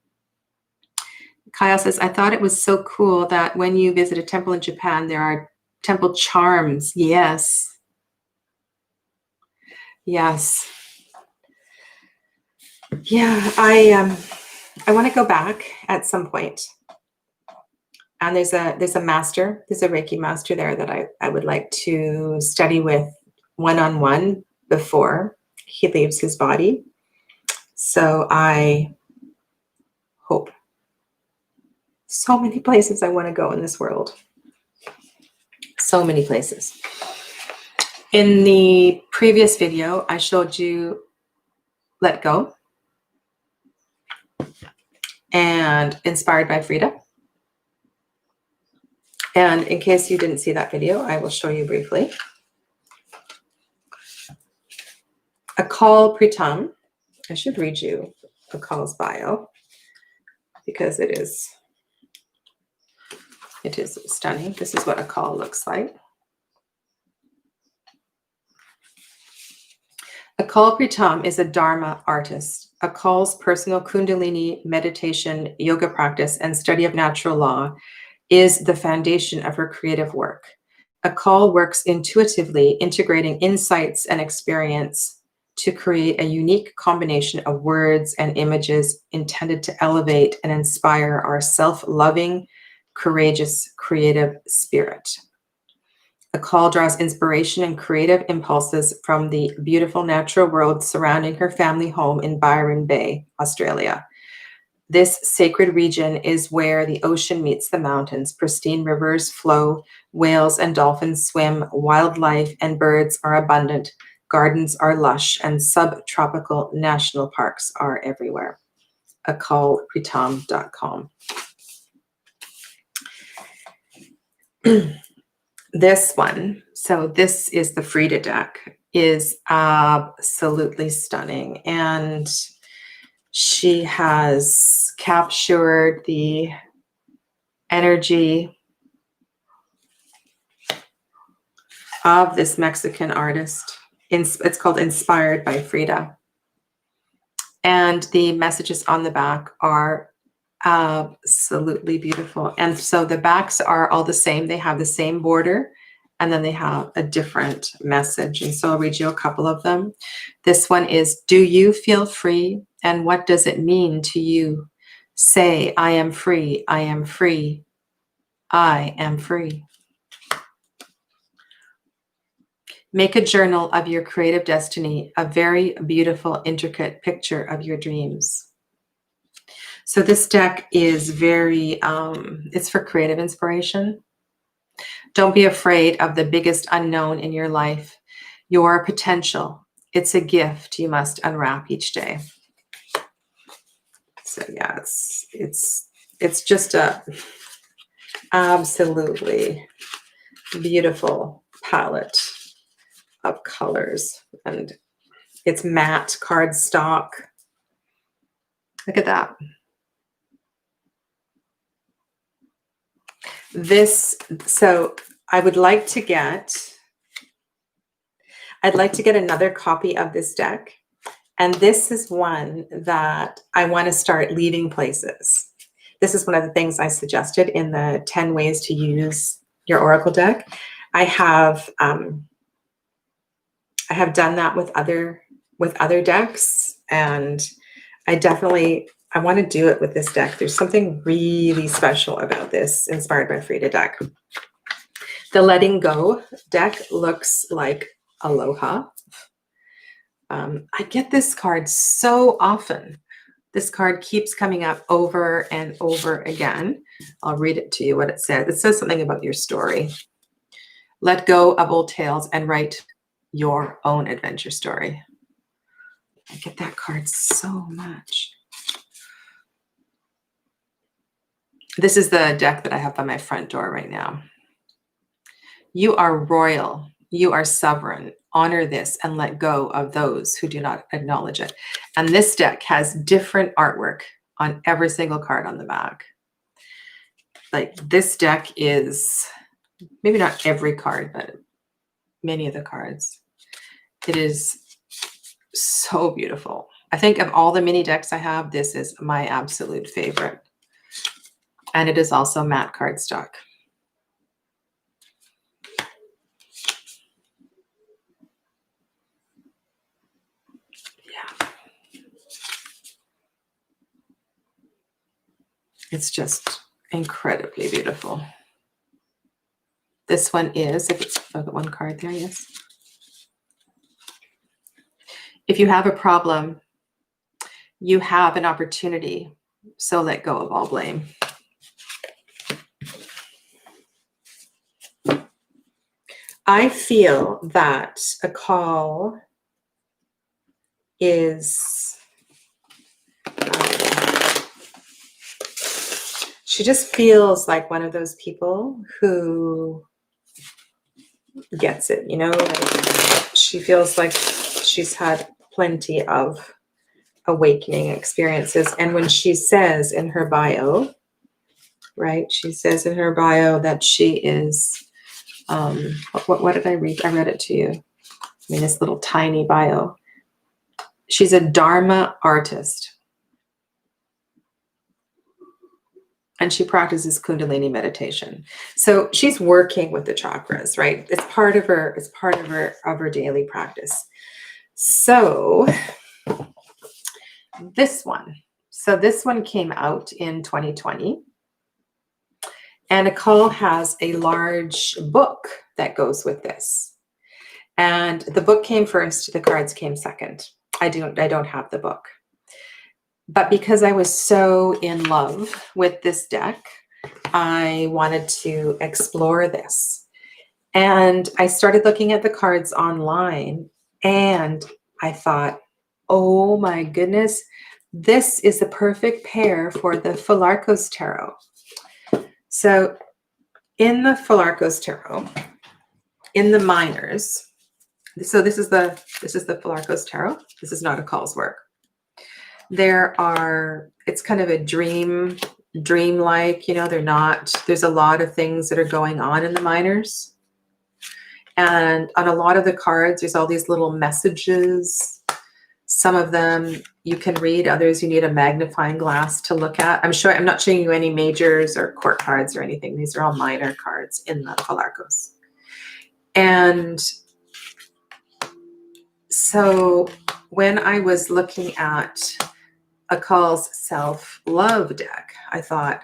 Kyle says, I thought it was so cool that when you visit a temple in Japan, there are temple charms. Yes. Yes. Yeah, I want to go back at some point. And there's a master, there's a Reiki master there that I would like to study with one-on-one before he leaves his body. So I hope. So many places I want to go in this world. So many places. In the previous video, I showed you Let Go and Inspired by Frida. And in case you didn't see that video, I will show you briefly. Akal Pritam. I should read you Akal's bio because it is stunning. This is what Akal looks like. Akal Pritam is a Dharma artist. Akal's personal Kundalini meditation, yoga practice, and study of natural law is the foundation of her creative work. Akal works intuitively, integrating insights and experience to create a unique combination of words and images intended to elevate and inspire our self-loving, courageous, creative spirit. Akal draws inspiration and creative impulses from the beautiful natural world surrounding her family home in Byron Bay, Australia. This sacred region is where the ocean meets the mountains, pristine rivers flow, whales and dolphins swim, wildlife and birds are abundant, gardens are lush, and subtropical national parks are everywhere. akalpritam.com. This one, so this is the Frida deck, is absolutely stunning. And she has captured the energy of this Mexican artist. It's called Inspired by Frida. And the messages on the back are absolutely beautiful. And so the backs are all the same. They have the same border, and then they have a different message. And so I'll read you a couple of them. This one is, do you feel free? And what does it mean to you? Say, I am free. I am free. I am free. Make a journal of your creative destiny, a very beautiful, intricate picture of your dreams. So this deck is very, it's for creative inspiration. Don't be afraid of the biggest unknown in your life, your potential. It's a gift you must unwrap each day. So yeah, it's just a absolutely beautiful palette of colors, and it's matte cardstock. Look at that. So I'd like to get another copy of this deck. And this is one that I want to start leaving places. This is one of the things I suggested in the 10 ways to use your Oracle deck. I have done that with other decks, and I want to do it with this deck. There's something really special about this Inspired by Frida deck. The Letting Go deck looks like Aloha. I get this card so often This card keeps coming up over and over again. I'll read it to you what it says. It says something about your story. Let go of old tales and write your own adventure story. I get that card so much. This is the deck that I have by my front door right now. You are royal. You are sovereign. Honor this and let go of those who do not acknowledge it. And this deck has different artwork on every single card on the back. Like this deck is, maybe not every card, but many of the cards. It is so beautiful. I think of all the mini decks I have, this is my absolute favorite. And it is also matte cardstock. Yeah. It's just incredibly beautiful. This one is, if it's the one card there, yes. If you have a problem, you have an opportunity, so let go of all blame. I feel that a call is, she just feels like one of those people who gets it, you know, like she feels like she's had plenty of awakening experiences. And when she says in her bio, right, she says in her bio that she is, what did I read? I read it to you. I mean, this little tiny bio. She's a Dharma artist. And she practices Kundalini meditation. So she's working with the chakras, right? It's part of her daily practice. So this one came out in 2020. And a call has a large book that goes with this. And the book came first, the cards came second. I don't have the book. But because I was so in love with this deck, I wanted to explore this. And I started looking at the cards online and I thought, oh my goodness, this is the perfect pair for the Philarkos Tarot. So in the Philarkos Tarot, in the minors, so this is the Philarkos Tarot. This is not a call's work. It's kind of a dreamlike, you know, there's a lot of things that are going on in the minors. And on a lot of the cards, there's all these little messages. Some of them you can read, others you need a magnifying glass to look at. I'm not showing you any majors or court cards or anything. These are all minor cards in the Philarkos. And so when I was looking at a call's self-love deck, I thought,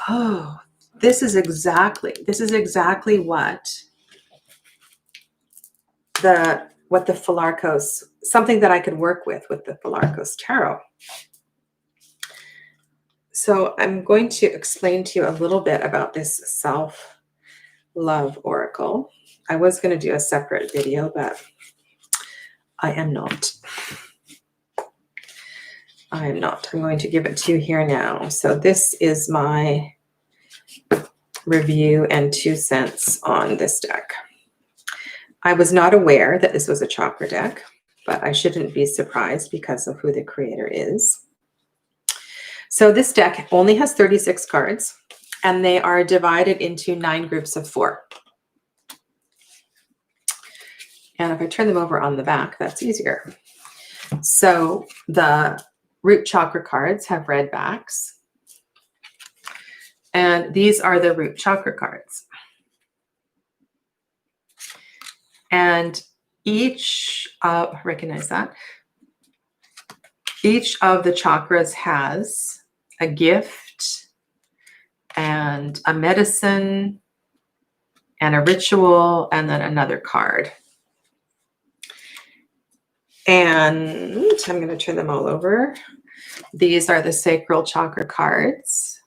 oh, this is exactly what the Philarkos, something that I could work with the Philarkos Tarot. So I'm going to explain to you a little bit about this self-love oracle. I was going to do a separate video, but I am not. I'm going to give it to you here now. So this is my review and 2 cents on this deck. I was not aware that this was a chakra deck, but I shouldn't be surprised because of who the creator is. So this deck only has 36 cards, and they are divided into 9 groups of 4. And if I turn them over on the back, that's easier. So the root chakra cards have red backs. And these are the root chakra cards. And recognize that. Each of the chakras has a gift and a medicine and a ritual and then another card. And I'm going to turn them all over. These are the sacral chakra cards.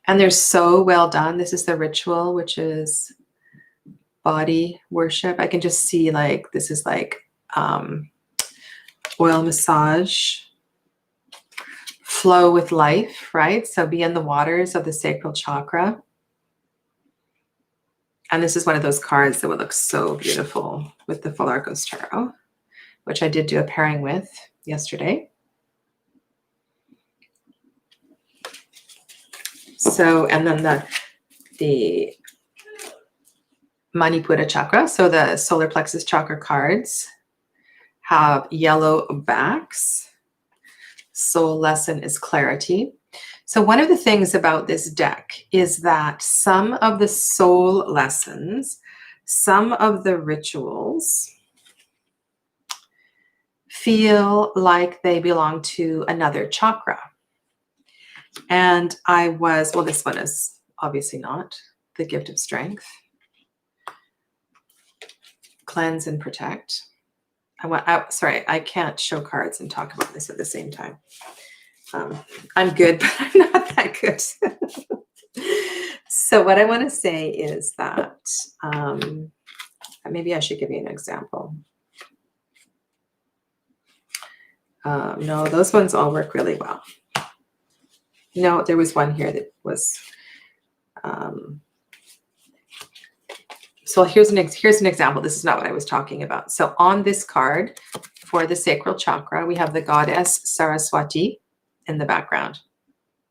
And they're so well done. This is the ritual, which is body worship. I can just see like, this is like oil massage, flow with life, right? So be in the waters of the sacral chakra. And this is one of those cards that would look so beautiful with the Full Arcos Tarot, which I did do a pairing with yesterday. So, and then the Manipura chakra, so the solar plexus chakra cards have yellow backs. Soul lesson is clarity. So one of the things about this deck is that some of the soul lessons, some of the rituals feel like they belong to another chakra. And I was, well, this one is obviously not the gift of strength. Cleanse and protect. Sorry, I can't show cards and talk about this at the same time. I'm good, but I'm not that good. So what I want to say is that maybe I should give you an example. No, those ones all work really well. No, there was one here that was. So here's an example. This is not what I was talking about. So on this card for the sacral chakra, we have the goddess Saraswati in the background.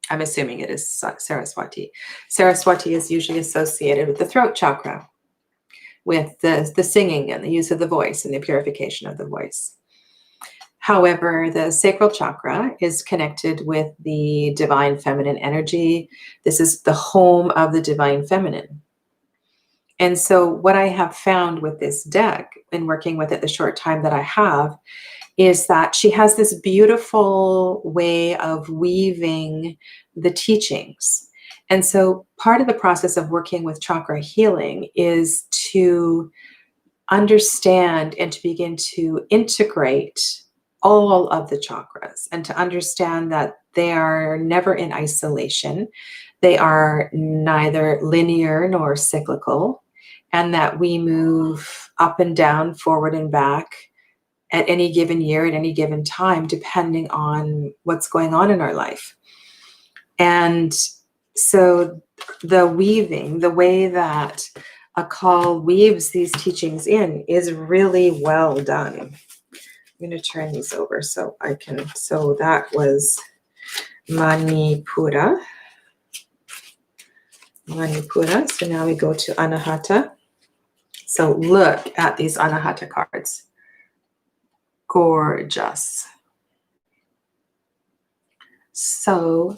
I'm assuming it is Saraswati. Saraswati is usually associated with the throat chakra, with the singing and the use of the voice and the purification of the voice. However, the sacral chakra is connected with the divine feminine energy. This is the home of the divine feminine. And so what I have found with this deck in working with it the short time that I have is that she has this beautiful way of weaving the teachings. And so part of the process of working with chakra healing is to understand and to begin to integrate all of the chakras and to understand that they are never in isolation. They are neither linear nor cyclical, and that we move up and down, forward and back at any given year, at any given time, depending on what's going on in our life. And so the weaving, the way that Akal weaves these teachings in is really well done. I'm going to turn these over so I can, so that was Manipura. So now we go to Anahata. So look at these Anahata cards. Gorgeous. So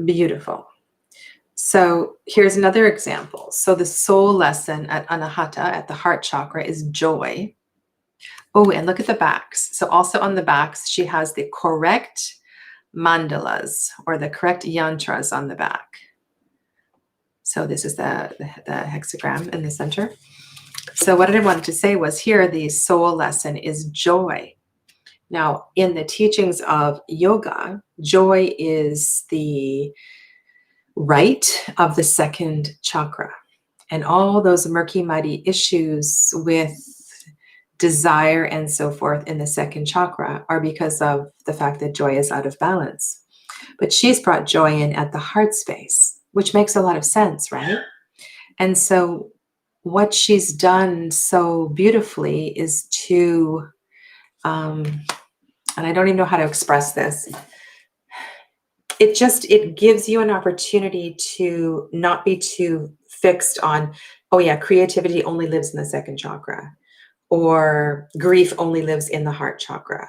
beautiful. So here's another example. So the soul lesson at Anahata, at the heart chakra, is joy. Oh, and look at the backs. So also on the backs, she has the correct mandalas or the correct yantras on the back. So this is the hexagram in the center. So what I wanted to say was here, the soul lesson is joy. Now, in the teachings of yoga, joy is the right of the second chakra. And all those murky, muddy issues with desire and so forth in the second chakra are because of the fact that joy is out of balance. But she's brought joy in at the heart space, which makes a lot of sense, right? And so what she's done so beautifully is to, and I don't even know how to express this, it gives you an opportunity to not be too fixed on, oh yeah, creativity only lives in the second chakra, or grief only lives in the heart chakra,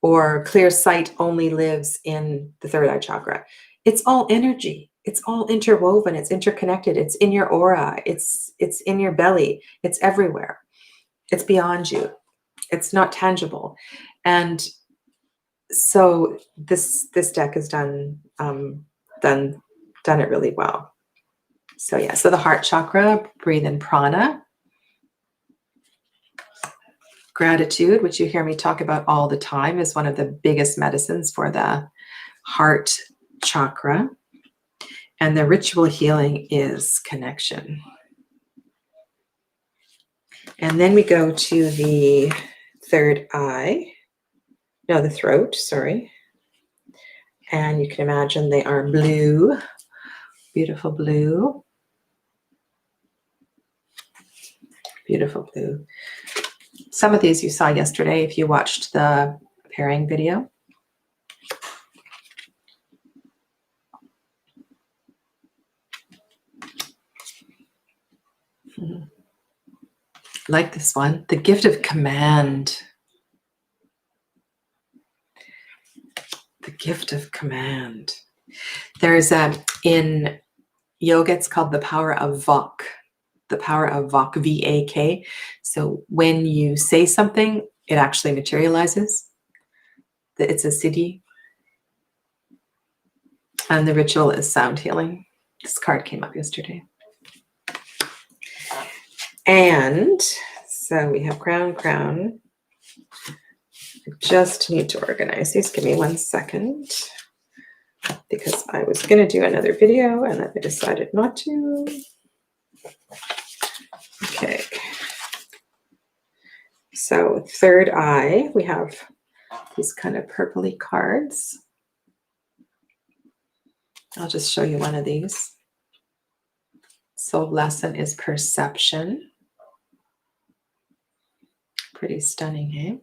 or clear sight only lives in the third eye chakra. It's all energy. It's all interwoven. It's interconnected. It's in your aura. It's in your belly. It's everywhere. It's beyond you. It's not tangible. And so this deck has done it really well. So yeah, so the heart chakra, breathe in prana. Gratitude, which you hear me talk about all the time, is one of the biggest medicines for the heart chakra. And the ritual healing is connection. And then we go to the third eye. No, the throat, sorry. And you can imagine they are blue, beautiful blue. Beautiful blue. Some of these you saw yesterday if you watched the pairing video. Like this one, the gift of command. The gift of command. There's in yoga, it's called the power of Vak. The power of Vak, V-A-K. So when you say something, it actually materializes. It's a siddhi. And the ritual is sound healing. This card came up yesterday. And so we have crown, crown. I just need to organize these. Give me 1 second. Because I was going to do another video and then I decided not to. Okay. So third eye, we have these kind of purpley cards. I'll just show you one of these. Soul lesson is perception. Pretty stunning, eh?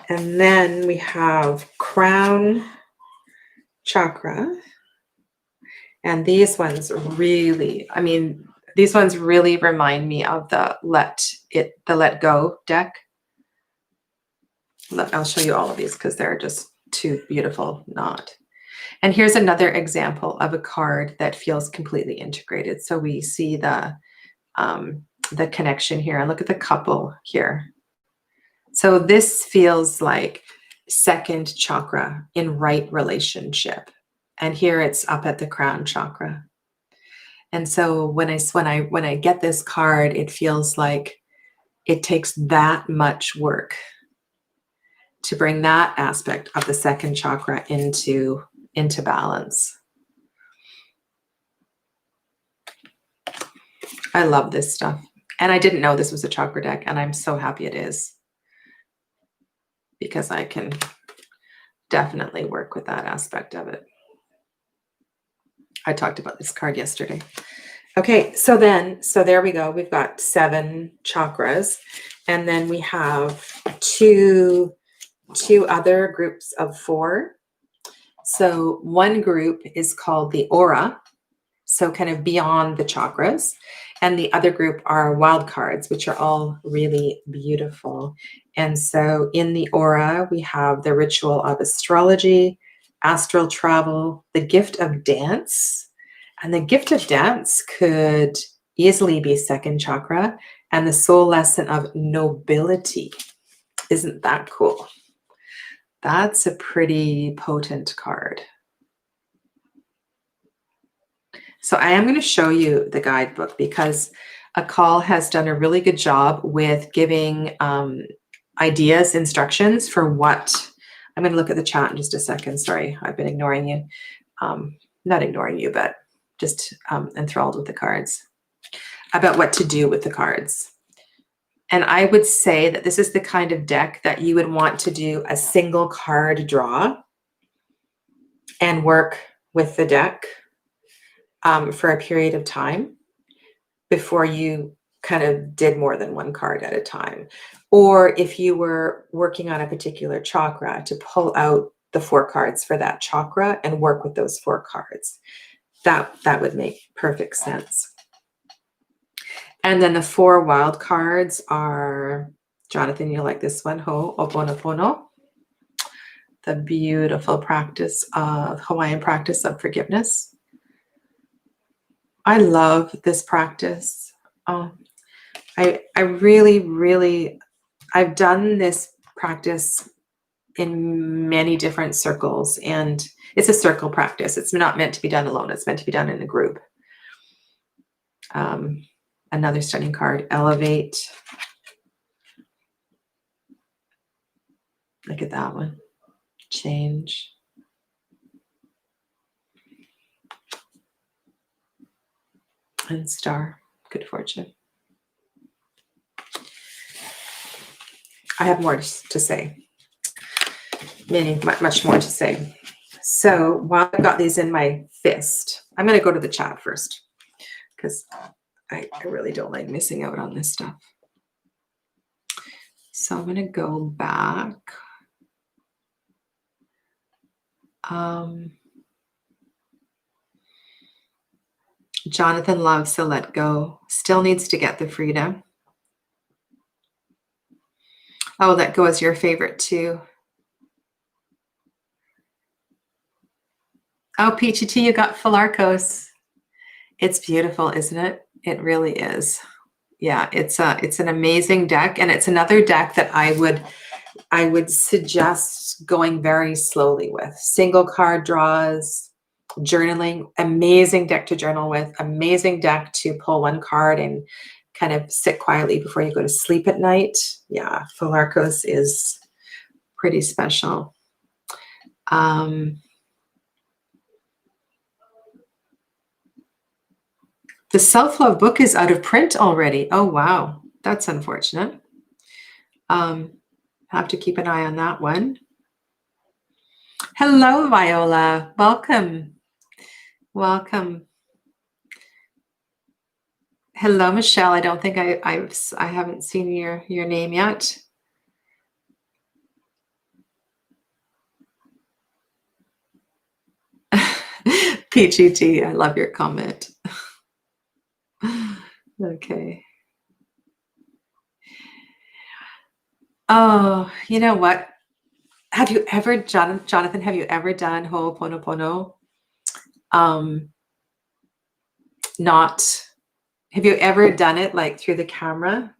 And then we have crown chakra. And these ones really, I mean, these ones really remind me of the let go deck. I'll show you all of these because they're just too beautiful not. And here's another example of a card that feels completely integrated. So we see the connection here, and look at the couple here. So this feels like second chakra in right relationship. And here it's up at the crown chakra. And so when I get this card, it feels like it takes that much work to bring that aspect of the second chakra into balance. I love this stuff. And I didn't know this was a chakra deck, and I'm so happy it is, because I can definitely work with that aspect of it. I talked about this card yesterday. Okay, so there we go. We've got 7 chakras, and then we have two other groups of 4. So one group is called the aura, so kind of beyond the chakras, and the other group are wild cards, which are all really beautiful. And so in the aura, we have the ritual of astrology, astral travel, the gift of dance. And the gift of dance could easily be second chakra, and the soul lesson of nobility. Isn't that cool? That's a pretty potent card. So I am going to show you the guidebook, because Akal has done a really good job with giving ideas, instructions for what. I'm going to look at the chat in just a second. Sorry, I've been ignoring you. Not ignoring you, but just enthralled with the cards, about what to do with the cards. And I would say that this is the kind of deck that you would want to do a single card draw and work with the deck for a period of time before you kind of did more than one card at a time. Or if you were working on a particular chakra, to pull out the 4 cards for that chakra and work with those 4 cards. That would make perfect sense. And then the 4 wild cards are, Jonathan, you'll like this one, Ho'oponopono, the beautiful practice of Hawaiian practice of forgiveness. I love this practice. I really, I've done this practice in many different circles, and it's a circle practice. It's not meant to be done alone. It's meant to be done in a group. Another stunning card, elevate. Look at that one. Change. And star. Good fortune. I have more to say. Much more to say. So while I've got these in my fist, I'm going to go to the chat first because I really don't like missing out on this stuff. So I'm going to go back. Jonathan loves to let go. Still needs to get the Frida. Oh, let go is your favorite too. Oh, Peachy Tea, you got Philarkos. It's beautiful, isn't it? It really is. Yeah, it's an amazing deck, and it's another deck that I would suggest going very slowly with. Single card draws, journaling, amazing deck to journal with, amazing deck to pull one card and kind of sit quietly before you go to sleep at night. Yeah, Philarkos is pretty special. The self-love book is out of print already. Oh, wow. That's unfortunate. Have to keep an eye on that one. Hello, Viola. Welcome. Welcome. Hello, Michelle. I don't think I haven't seen your name yet. Peachy Tea, I love your comment. Okay. Oh, you know what? Have you ever, Jonathan, have you ever done Ho'oponopono? Have you ever done it like through the camera?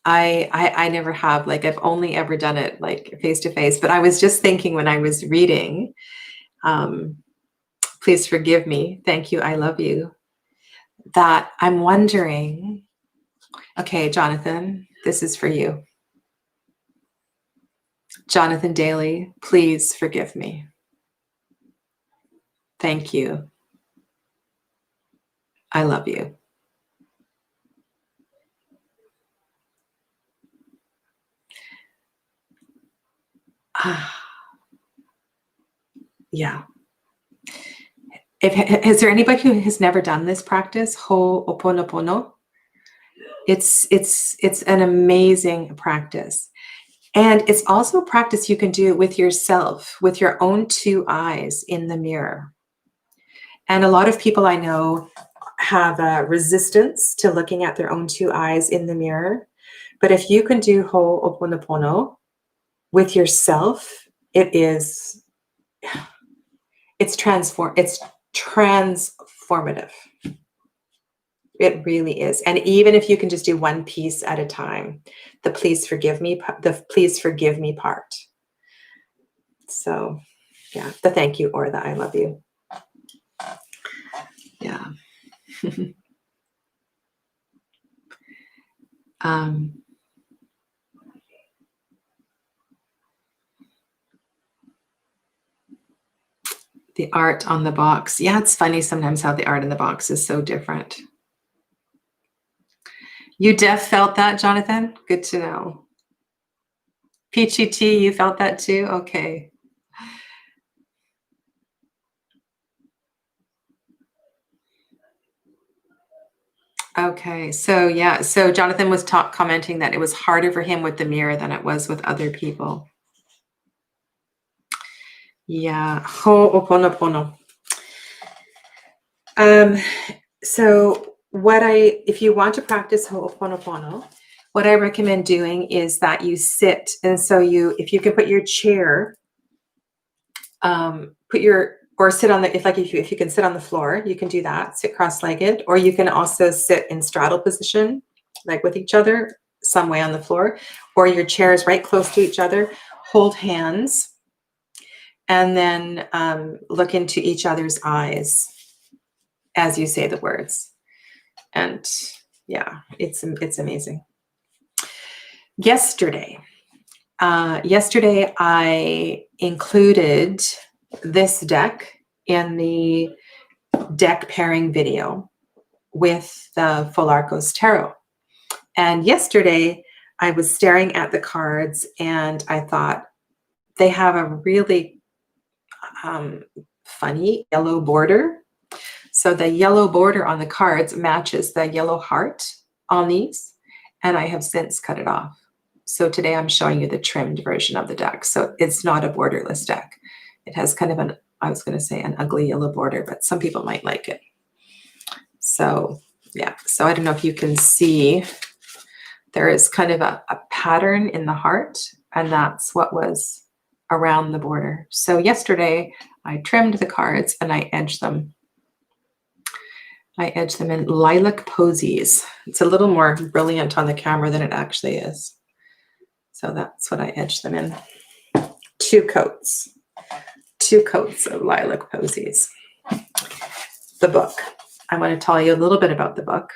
I never have. Like, I've only ever done it like face to face. But I was just thinking when I was reading, please forgive me. Thank you. I love you. That I'm wondering. Okay, Jonathan, this is for you. Jonathan Daly, please forgive me. Thank you. I love you. Yeah. Is there anybody who has never done this practice, Ho'oponopono? It's an amazing practice. And it's also a practice you can do with yourself, with your own two eyes in the mirror. And a lot of people I know have a resistance to looking at their own two eyes in the mirror. But if you can do Ho'oponopono with yourself, it's transformative. It really is. And even if you can just do one piece at a time, the please forgive me part. So yeah, the thank you or the I love you. Yeah. The art on the box. Yeah, it's funny sometimes how the art in the box is so different. You felt that, Jonathan? Good to know. Peachy Tea, you felt that too? Okay. Okay, so yeah, so Jonathan was commenting that it was harder for him with the mirror than it was with other people. Yeah, Ho'oponopono. So if you want to practice Ho'oponopono, what I recommend doing is that you sit, and so if you can put your chair, sit on if you can sit on the floor, you can do that, sit cross-legged, or you can also sit in straddle position, like with each other, some way on the floor, or your chairs right close to each other, hold hands, and then look into each other's eyes as you say the words. And yeah, it's amazing. Yesterday, yesterday I included this deck in the deck pairing video with the Full Arcos Tarot. And yesterday I was staring at the cards and I thought they have a really funny yellow border. So the yellow border on the cards matches the yellow heart on these, and I have since cut it off. So today I'm showing you the trimmed version of the deck. So it's not a borderless deck. It has kind of an, I was going to say an ugly yellow border, but some people might like it. So yeah, so I don't know if you can see, there is kind of a pattern in the heart, and that's what was around the border. So yesterday I trimmed the cards and I edged them. I edged them in lilac posies. It's a little more brilliant on the camera than it actually is. So that's what I edged them in. Two coats of lilac posies. The book. I want to tell you a little bit about the book,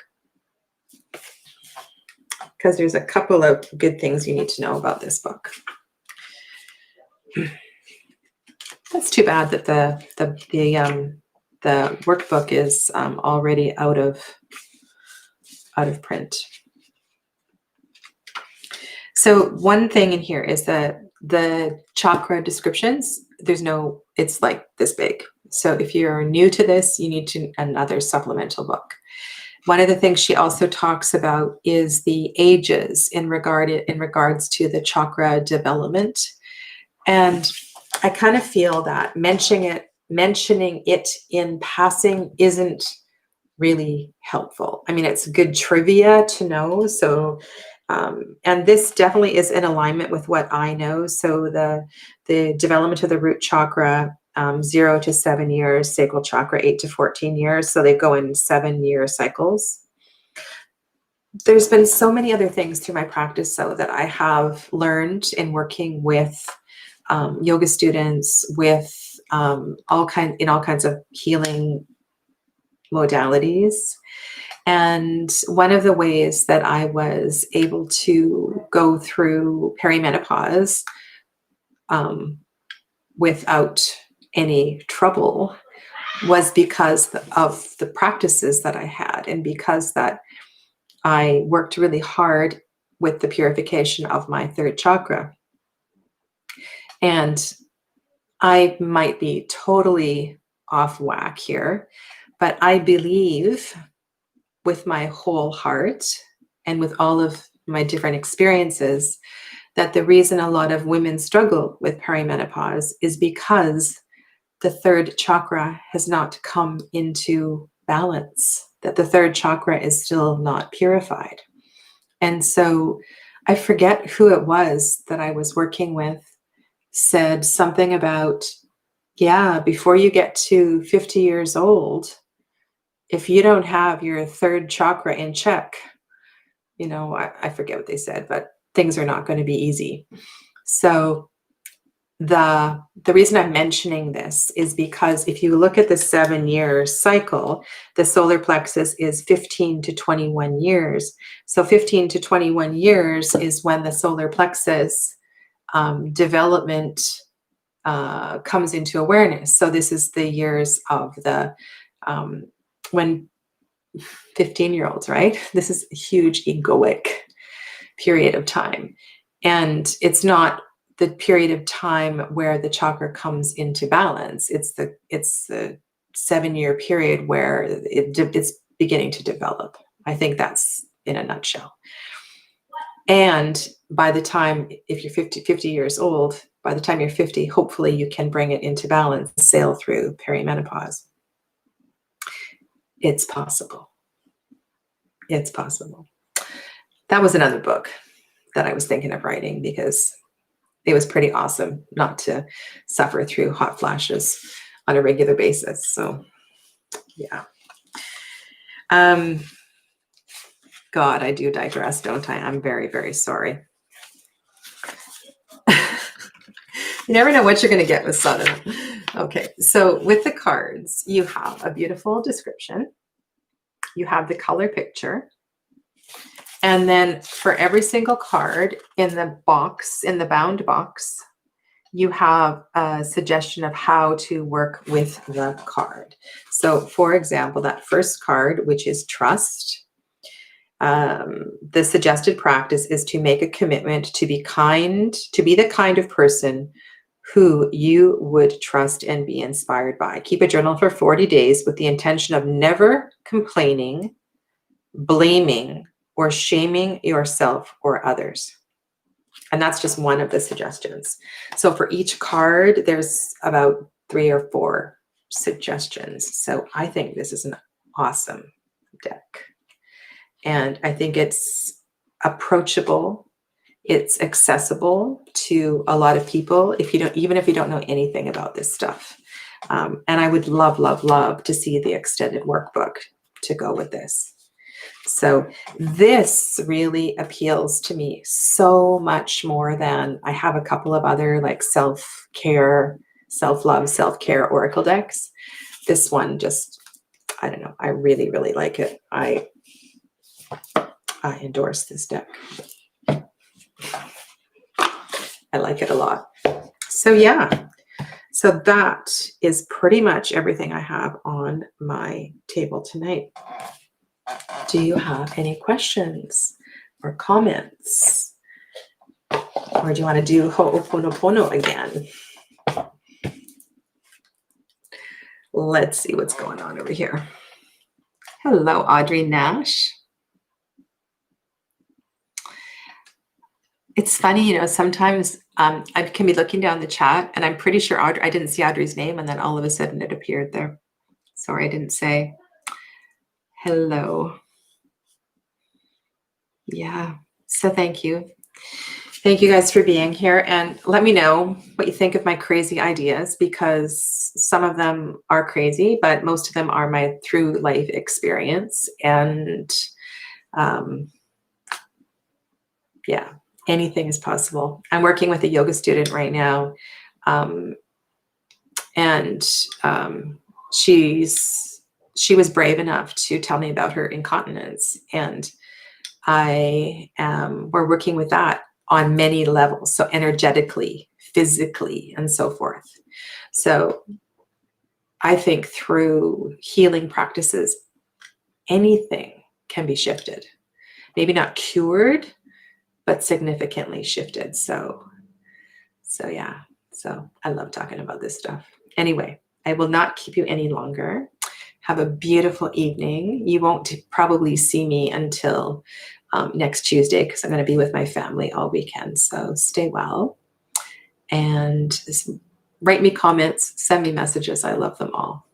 because there's a couple of good things you need to know about this book. That's too bad that the workbook is already out of print. So one thing in here is that the chakra descriptions, it's like this big. So if you're new to this, you need another supplemental book. One of the things she also talks about is the ages in regards to the chakra development. And I kind of feel that mentioning it in passing isn't really helpful. I mean, it's good trivia to know. So, and this definitely is in alignment with what I know. So the development of the root chakra, 0 to 7 years, sacral chakra, 8 to 14 years. So they go in 7-year cycles. There's been so many other things through my practice, so that I have learned in working with yoga students, with all kinds of healing modalities. And one of the ways that I was able to go through perimenopause without any trouble was because of the practices that I had, and because that I worked really hard with the purification of my third chakra. And I might be totally off whack here, but I believe with my whole heart and with all of my different experiences that the reason a lot of women struggle with perimenopause is because the third chakra has not come into balance, that the third chakra is still not purified. And so I forget who it was that I was working with said something about, yeah, before you get to 50 years old, if you don't have your third chakra in check, I forget what they said, but things are not going to be easy. So the reason I'm mentioning this is because if you look at the 7-year cycle, the solar plexus is 15 to 21 years. So 15 to 21 years is when the solar plexus development comes into awareness. So this is the years of when 15-year-olds, right? This is a huge egoic period of time. And it's not the period of time where the chakra comes into balance. It's the 7-year period where it's beginning to develop. I think that's in a nutshell. And by the time, if you're 50 years old, by the time you're 50, hopefully you can bring it into balance, sail through perimenopause. It's possible. It's possible. That was another book that I was thinking of writing, because it was pretty awesome not to suffer through hot flashes on a regular basis. So yeah. God, I do digress, don't I? I'm very, very sorry. You never know what you're going to get with Sadhana. Okay, so with the cards, you have a beautiful description. You have the color picture. And then for every single card in the box, in the bound box, you have a suggestion of how to work with the card. So for example, that first card, which is trust, the suggested practice is to make a commitment to be kind, to be the kind of person who you would trust and be inspired by. Keep a journal for 40 days with the intention of never complaining, blaming, or shaming yourself or others. And that's just one of the suggestions. So for each card, there's about 3 or 4 suggestions. So I think this is an awesome deck. And I think it's approachable. It's accessible to a lot of people, even if you don't know anything about this stuff. And I would love, love, love to see the extended workbook to go with this. So this really appeals to me so much more than I have a couple of other like self-care, self-love, self-care oracle decks. This one just, I don't know, I really, really like it. I endorse this deck. I like it a lot. So yeah, so that is pretty much everything I have on my table tonight. Do you have any questions or comments? Or do you want to do Ho'oponopono again? Let's see what's going on over here. Hello, Audrey Nash. It's funny, you know, sometimes I can be looking down the chat and I'm pretty sure I didn't see Audrey's name and then all of a sudden it appeared there. Sorry, I didn't say hello. Yeah, so thank you. Thank you guys for being here, and let me know what you think of my crazy ideas, because some of them are crazy, but most of them are my through life experience. And yeah, anything is possible. I'm working with a yoga student right now, and she was brave enough to tell me about her incontinence, and we're working with that on many levels. So energetically, physically, and so forth. So I think through healing practices, anything can be shifted. Maybe not cured, but significantly shifted. So yeah, so I love talking about this stuff. Anyway, I will not keep you any longer. Have a beautiful evening. You won't probably see me until next Tuesday, because I'm going to be with my family all weekend. So stay well and write me comments, send me messages. I love them all.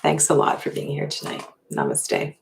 Thanks a lot for being here tonight. Namaste.